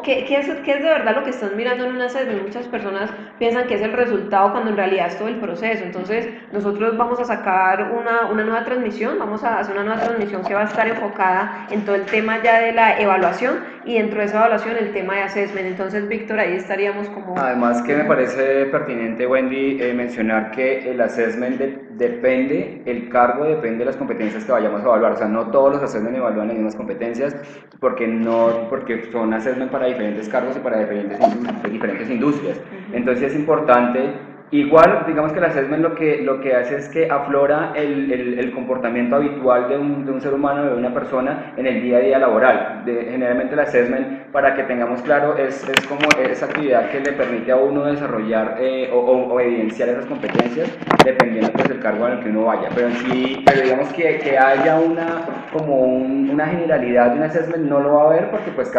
¿qué es de verdad lo que están mirando en un assessment? Muchas personas piensan que es el resultado, cuando en realidad es todo el proceso. Entonces, nosotros vamos a sacar una nueva transmisión, vamos a hacer una nueva transmisión que va a estar enfocada en todo el tema ya de la evaluación, y dentro de esa evaluación el tema de assessment. Entonces, Víctor, ahí estaríamos como... Además que me parece pertinente, Wendy, mencionar que el assessment depende, el cargo depende de las competencias que vayamos a evaluar. O sea, no todos los assessment evalúan las mismas competencias, porque son assessment para diferentes cargos y para diferentes industrias. Entonces es importante. Igual, digamos que el assessment lo que hace es que aflora el comportamiento habitual de un ser humano, de una persona en el día a día laboral. Generalmente el assessment, para que tengamos claro, es como esa actividad que le permite a uno desarrollar o evidenciar esas competencias, dependiendo pues del cargo al que uno vaya. Pero digamos que haya una generalidad de un assessment no lo va a haber, porque pues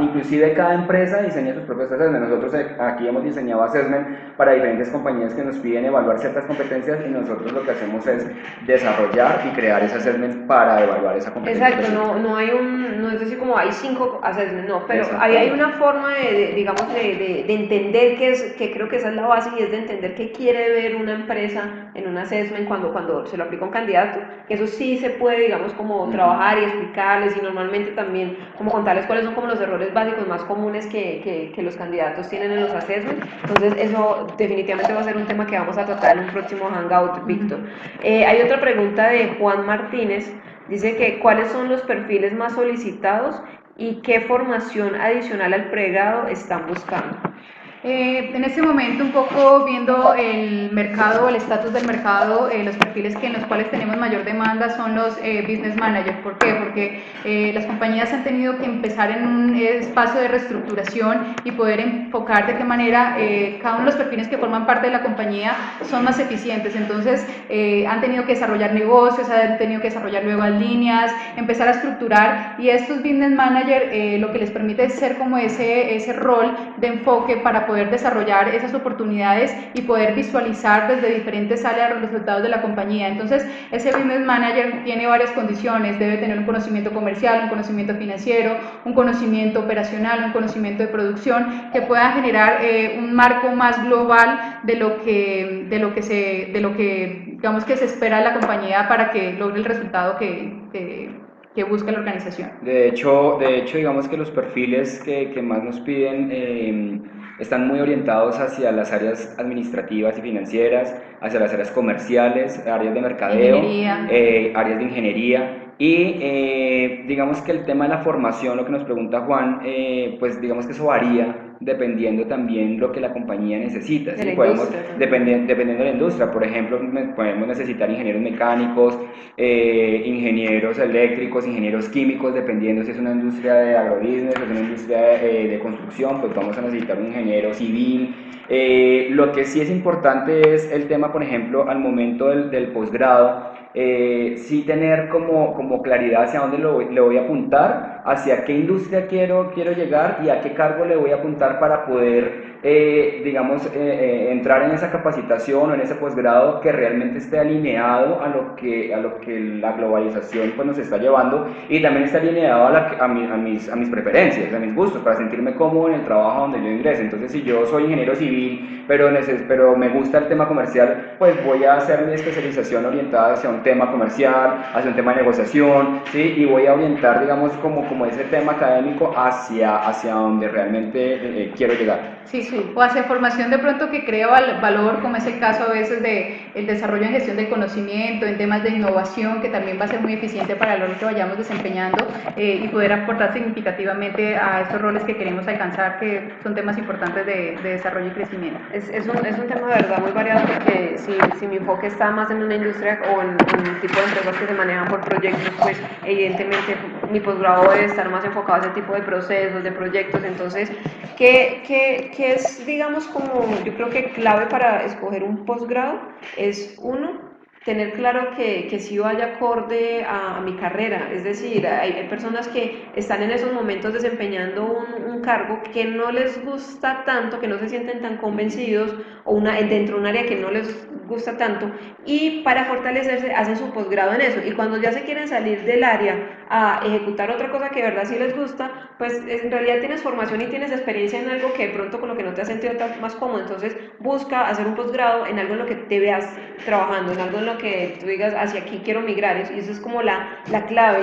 inclusive cada empresa diseña sus propios assessment. Nosotros aquí hemos diseñado assessment para diferentes compañías compañías que nos piden evaluar ciertas competencias y nosotros lo que hacemos es desarrollar y crear ese assessment para evaluar esa competencia. Exacto, no es decir como hay 5 assessments, no, pero hay una forma digamos, de entender que creo que esa es la base y es de entender qué quiere ver una empresa en un assessment cuando se lo aplica a un candidato, que eso sí se puede, digamos, como trabajar y explicarles y normalmente también como contarles cuáles son como los errores básicos más comunes que los candidatos tienen en los assessments. Entonces eso definitivamente va a ser un tema que vamos a tratar en un próximo Hangout, Víctor. Hay otra pregunta de Juan Martínez. Dice que cuáles son los perfiles más solicitados y qué formación adicional al pregrado están buscando. En este momento, un poco viendo el mercado, el estatus del mercado, los perfiles en los cuales tenemos mayor demanda son los business managers. ¿Por qué? Porque las compañías han tenido que empezar en un espacio de reestructuración y poder enfocar de qué manera cada uno de los perfiles que forman parte de la compañía son más eficientes. Entonces, han tenido que desarrollar negocios, han tenido que desarrollar nuevas líneas, empezar a estructurar, y estos business managers lo que les permite es ser como ese rol de enfoque para poder desarrollar esas oportunidades y poder visualizar desde diferentes áreas los resultados de la compañía. Entonces, ese business manager tiene varias condiciones: debe tener un conocimiento comercial, un conocimiento financiero, un conocimiento operacional, un conocimiento de producción, que pueda generar un marco más global de lo que digamos que se espera de la compañía para que logre el resultado que busca la organización. De hecho, digamos que los perfiles que más nos piden están muy orientados hacia las áreas administrativas y financieras, hacia las áreas comerciales, áreas de mercadeo, áreas de ingeniería. Y digamos que el tema de la formación, lo que nos pregunta Juan, pues digamos que eso varía dependiendo también lo que la compañía necesita. ¿Sí? Dependiendo de la industria. Por ejemplo, podemos necesitar ingenieros mecánicos, ingenieros eléctricos, ingenieros químicos, dependiendo si es una industria de agrobusiness o es una industria de construcción, pues vamos a necesitar un ingeniero civil. Lo que sí es importante es el tema, por ejemplo, al momento del posgrado, sí tener como claridad hacia dónde le voy a apuntar, hacia qué industria quiero llegar y a qué cargo le voy a apuntar para poder, digamos, entrar en esa capacitación o en ese posgrado que realmente esté alineado a lo que la globalización pues, nos está llevando, y también esté alineado a mis preferencias, a mis gustos, para sentirme cómodo en el trabajo donde yo ingrese. Entonces, si yo soy ingeniero civil, pero me gusta el tema comercial, pues voy a hacer mi especialización orientada hacia un tema comercial, hacia un tema de negociación, ¿sí? Y voy a orientar, digamos, como ese tema académico hacia donde realmente quiero llegar. Sí, o hacia formación de pronto que crea valor, como es el caso a veces de el desarrollo en gestión del conocimiento, en temas de innovación, que también va a ser muy eficiente para el rol que vayamos desempeñando y poder aportar significativamente a estos roles que queremos alcanzar, que son temas importantes de desarrollo y crecimiento. Es un tema de verdad muy variado, porque si mi enfoque está más en una industria o en un tipo de empresas que se manejan por proyectos, pues evidentemente mi posgrado debe estar más enfocado a ese tipo de procesos, de proyectos. Entonces, ¿qué es, digamos, como yo creo que clave para escoger un posgrado? Es uno, tener claro que sí vaya acorde a mi carrera. Es decir, hay personas que están en esos momentos desempeñando un cargo que no les gusta tanto, que no se sienten tan convencidos, o dentro de un área que no les gusta tanto, y para fortalecerse hacen su posgrado en eso, y cuando ya se quieren salir del área a ejecutar otra cosa que de verdad sí les gusta, pues en realidad tienes formación y tienes experiencia en algo que de pronto con lo que no te has sentido más cómodo. Entonces busca hacer un posgrado en algo en lo que te veas trabajando, en algo en lo que tú digas hacia aquí quiero migrar, y eso es como la clave.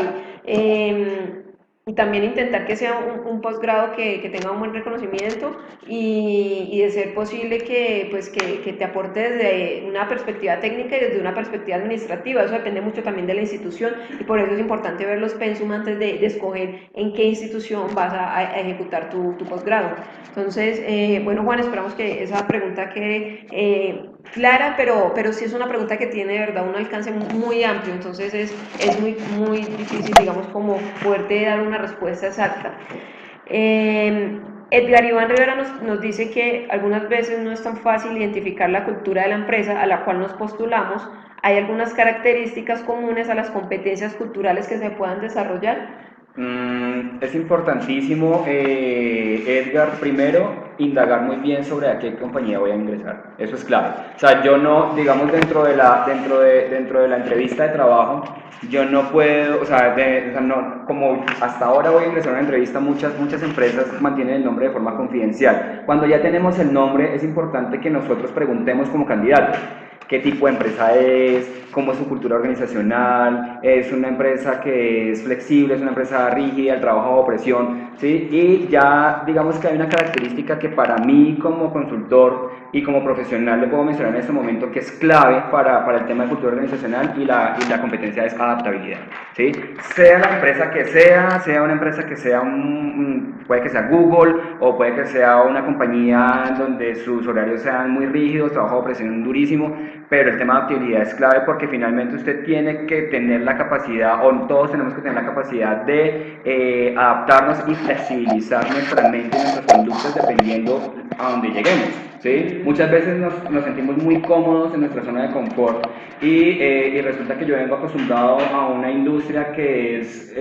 Y también intentar que sea un posgrado que tenga un buen reconocimiento, y de ser posible que te aporte desde una perspectiva técnica y desde una perspectiva administrativa. Eso depende mucho también de la institución, y por eso es importante ver los pensum antes de escoger en qué institución vas a ejecutar tu posgrado. Entonces, bueno, Juan, esperamos que esa pregunta quede clara, pero sí es una pregunta que tiene de verdad un alcance muy amplio. Entonces es muy difícil, digamos, como poderte dar una respuesta exacta. Edgar Iván Rivera nos dice que algunas veces no es tan fácil identificar la cultura de la empresa a la cual nos postulamos. ¿Hay algunas características comunes a las competencias culturales que se puedan desarrollar? Es importantísimo, Edgar, primero, indagar muy bien sobre a qué compañía voy a ingresar. Eso es clave. O sea, yo no, digamos, dentro de la entrevista de trabajo, yo no puedo, o sea, no, como hasta ahora voy a ingresar a una entrevista, muchas empresas mantienen el nombre de forma confidencial. Cuando ya tenemos el nombre, es importante que nosotros preguntemos como candidatos qué tipo de empresa es, cómo es su cultura organizacional, es una empresa que es flexible, es una empresa rígida, el trabajo bajo presión, ¿sí? Y ya digamos que hay una característica que para mí como consultor y como profesional le puedo mencionar en este momento que es clave para el tema de cultura organizacional y la competencia es adaptabilidad, ¿sí? Sea la empresa que sea una empresa que sea puede que sea Google o puede que sea una compañía donde sus horarios sean muy rígidos, trabajo de presión durísimo, pero el tema de adaptabilidad es clave porque finalmente usted tiene que tener la capacidad, o todos tenemos que tener la capacidad de adaptarnos y flexibilizar nuestra mente y nuestras conductas dependiendo a donde lleguemos, ¿sí? Muchas veces nos sentimos muy cómodos en nuestra zona de confort y resulta que yo vengo acostumbrado a una industria que es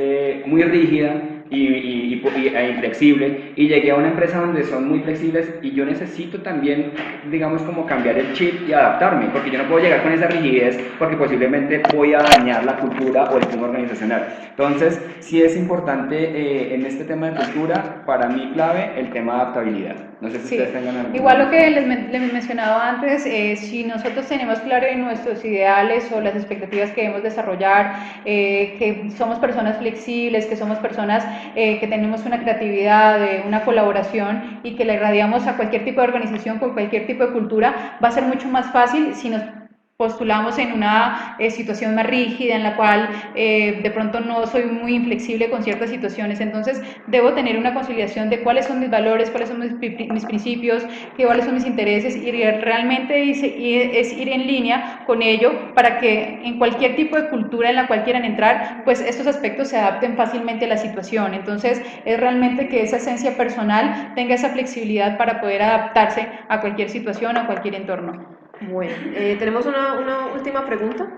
muy rígida e inflexible, y llegué a una empresa donde son muy flexibles y yo necesito también, digamos, como cambiar el chip y adaptarme, porque yo no puedo llegar con esa rigidez porque posiblemente voy a dañar la cultura o el clima organizacional. Entonces, sí es importante en este tema de cultura, para mí clave, el tema de adaptabilidad. No sé si Sí, ustedes tengan algo. igual lo que les mencionaba antes, si nosotros tenemos claro en nuestros ideales o las expectativas que debemos desarrollar, que somos personas flexibles, que somos personas que tenemos una creatividad, una colaboración y que le irradiamos a cualquier tipo de organización, con cualquier tipo de cultura, va a ser mucho más fácil si nos postulamos en una situación más rígida en la cual de pronto no soy muy inflexible con ciertas situaciones, entonces debo tener una conciliación de cuáles son mis valores, cuáles son mis principios, cuáles son mis intereses y realmente es ir en línea con ello para que en cualquier tipo de cultura en la cual quieran entrar, pues estos aspectos se adapten fácilmente a la situación. Entonces es realmente que esa esencia personal tenga esa flexibilidad para poder adaptarse a cualquier situación o a cualquier entorno. Bueno, tenemos una última pregunta.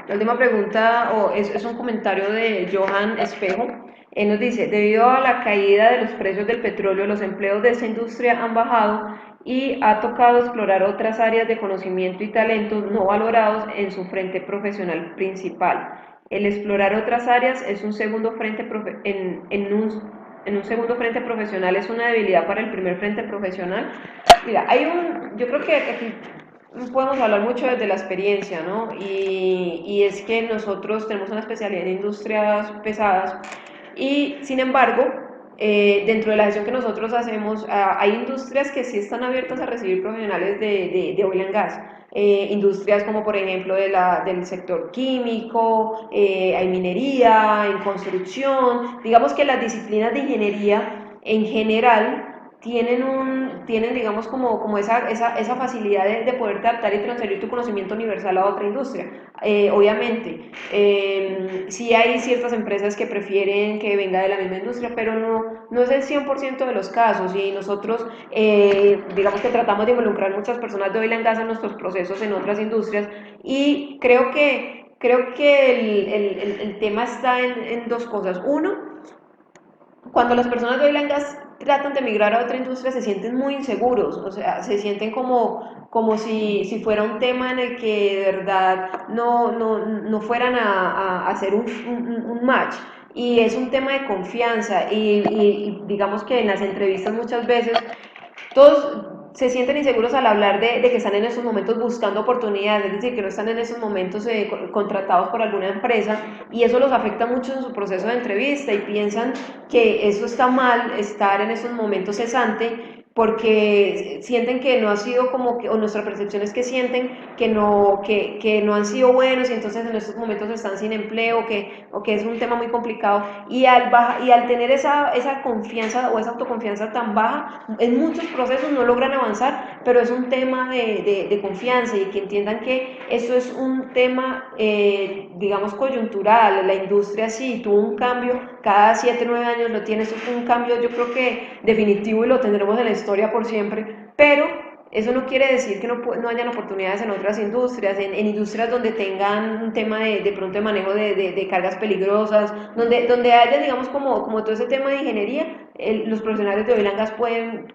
La última pregunta es un comentario de Johan Espejo. Él nos dice, debido a la caída de los precios del petróleo, los empleos de esta industria han bajado y ha tocado explorar otras áreas de conocimiento y talentos no valorados en su frente profesional principal. El explorar otras áreas es un segundo frente en un segundo frente profesional es una debilidad para el primer frente profesional. Mira, yo creo que aquí podemos hablar mucho desde la experiencia, ¿no? Y es que nosotros tenemos una especialidad en industrias pesadas y, sin embargo, dentro de la gestión que nosotros hacemos, hay industrias que sí están abiertas a recibir profesionales de oil and gas. Industrias como por ejemplo del sector químico, hay minería, en construcción, digamos que las disciplinas de ingeniería en general tienen digamos, como esa facilidad de poder adaptar y transferir tu conocimiento universal a otra industria. Obviamente, sí hay ciertas empresas que prefieren que venga de la misma industria, pero no es el 100% de los casos, y nosotros, digamos que tratamos de involucrar muchas personas de oil and gas en nuestros procesos en otras industrias, y creo que el tema está en dos cosas. Uno, cuando las personas de oil and gas tratan de migrar a otra industria se sienten muy inseguros, o sea, se sienten como si fuera un tema en el que de verdad no fueran a hacer un match. Y es un tema de confianza y digamos que en las entrevistas muchas veces todos se sienten inseguros al hablar de que están en esos momentos buscando oportunidades, es decir, que no están en esos momentos contratados por alguna empresa, y eso los afecta mucho en su proceso de entrevista y piensan que eso está mal, estar en esos momentos cesante, porque sienten que no ha sido como que, o nuestra percepción es que sienten que no han sido buenos y entonces en estos momentos están sin empleo, o que es un tema muy complicado, y al tener esa confianza o esa autoconfianza tan baja, en muchos procesos no logran avanzar, pero es un tema de confianza, y que entiendan que eso es un tema, digamos, coyuntural. La industria sí tuvo un cambio, cada 7, 9 años lo tiene, eso fue un cambio yo creo que definitivo y lo tendremos en la historia por siempre, pero Eso no quiere decir que no hayan oportunidades en otras industrias, en industrias donde tengan un tema de pronto de manejo de cargas peligrosas, donde haya, digamos, como todo ese tema de ingeniería, los profesionales de oil and gas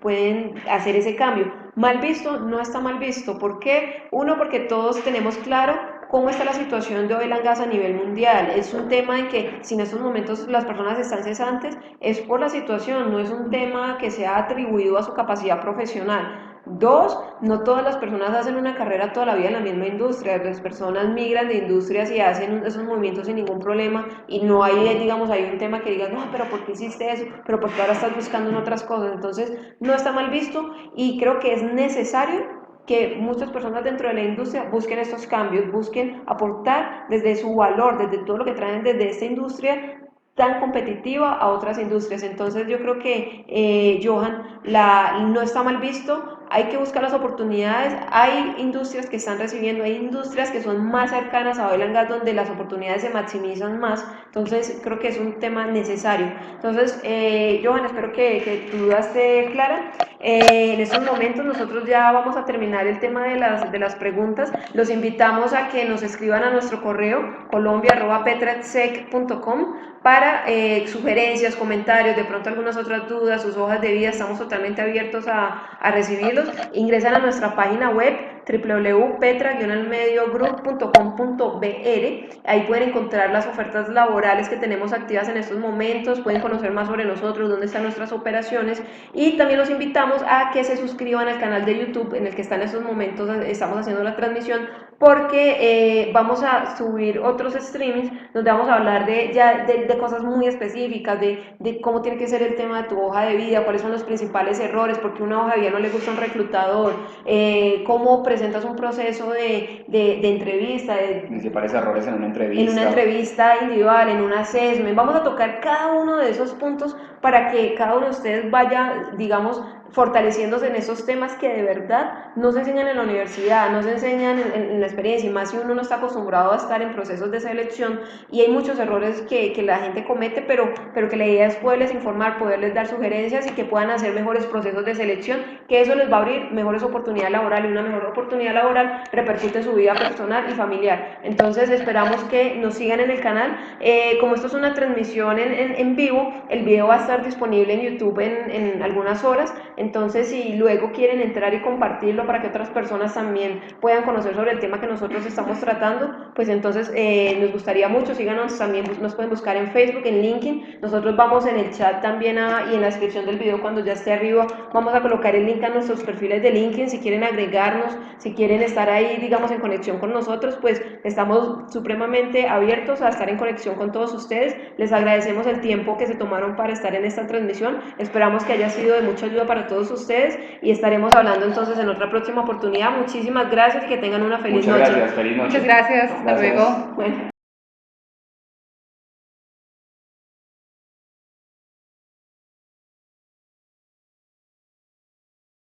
pueden hacer ese cambio. Mal visto, no está mal visto. ¿Por qué? Uno, porque todos tenemos claro cómo está la situación de oil and gas a nivel mundial. Es un tema en que si en estos momentos las personas están cesantes, es por la situación, no es un tema que sea atribuido a su capacidad profesional. Dos, no todas las personas hacen una carrera toda la vida en la misma industria, las personas migran de industrias y hacen esos movimientos sin ningún problema y no hay, digamos, hay un tema que digan, no, pero ¿por qué hiciste eso? Pero porque ahora estás buscando en otras cosas. Entonces, no está mal visto y creo que es necesario que muchas personas dentro de la industria busquen estos cambios, busquen aportar desde su valor, desde todo lo que traen desde esta industria tan competitiva a otras industrias. Entonces yo creo que, Johan, no está mal visto, hay que buscar las oportunidades, hay industrias que están recibiendo, hay industrias que son más cercanas a oil and gas donde las oportunidades se maximizan más, entonces creo que es un tema necesario. Entonces, Johan, espero que tu duda esté clara. En estos momentos nosotros ya vamos a terminar el tema de las preguntas. Los invitamos a que nos escriban a nuestro correo colombia@petrasec.com para sugerencias, comentarios, de pronto algunas otras dudas, sus hojas de vida, estamos totalmente abiertos a recibirlos. Ingresan a nuestra página web www.petra-mediogroup.com.br. Ahí pueden encontrar las ofertas laborales que tenemos activas en estos momentos, pueden conocer más sobre nosotros, dónde están nuestras operaciones y también los invitamos a que se suscriban al canal de YouTube en el que están en estos momentos, estamos haciendo la transmisión porque vamos a subir otros streamings donde vamos a hablar de cosas muy específicas, de cómo tiene que ser el tema de tu hoja de vida, cuáles son los principales errores, porque una hoja de vida no le gusta a un reclutador, cómo presentas un proceso de entrevista, Principales errores en una entrevista individual, en un assessment. Vamos a tocar cada uno de esos puntos para que cada uno de ustedes vaya, digamos, fortaleciéndose en esos temas que de verdad no se enseñan en la universidad, no se enseñan en la experiencia, y más si uno no está acostumbrado a estar en procesos de selección y hay muchos errores que la gente comete, pero que la idea es poderles informar, poderles dar sugerencias y que puedan hacer mejores procesos de selección, que eso les va a abrir mejores oportunidades laborales y una mejor oportunidad laboral repercute en su vida personal y familiar. Entonces esperamos que nos sigan en el canal. Como esto es una transmisión en vivo, el video va a estar disponible en YouTube en algunas horas. Entonces, si luego quieren entrar y compartirlo para que otras personas también puedan conocer sobre el tema que nosotros estamos tratando, pues entonces nos gustaría mucho. Síganos también, nos pueden buscar en Facebook, en LinkedIn. Nosotros vamos en el chat también y en la descripción del video cuando ya esté arriba, vamos a colocar el link a nuestros perfiles de LinkedIn. Si quieren agregarnos, si quieren estar ahí, digamos, en conexión con nosotros, pues estamos supremamente abiertos a estar en conexión con todos ustedes. Les agradecemos el tiempo que se tomaron para estar en esta transmisión. Esperamos que haya sido de mucha ayuda para todos ustedes y estaremos hablando entonces en otra próxima oportunidad. Muchísimas gracias y que tengan una feliz noche. Muchas gracias, feliz noche. Muchas gracias, hasta luego. Bueno.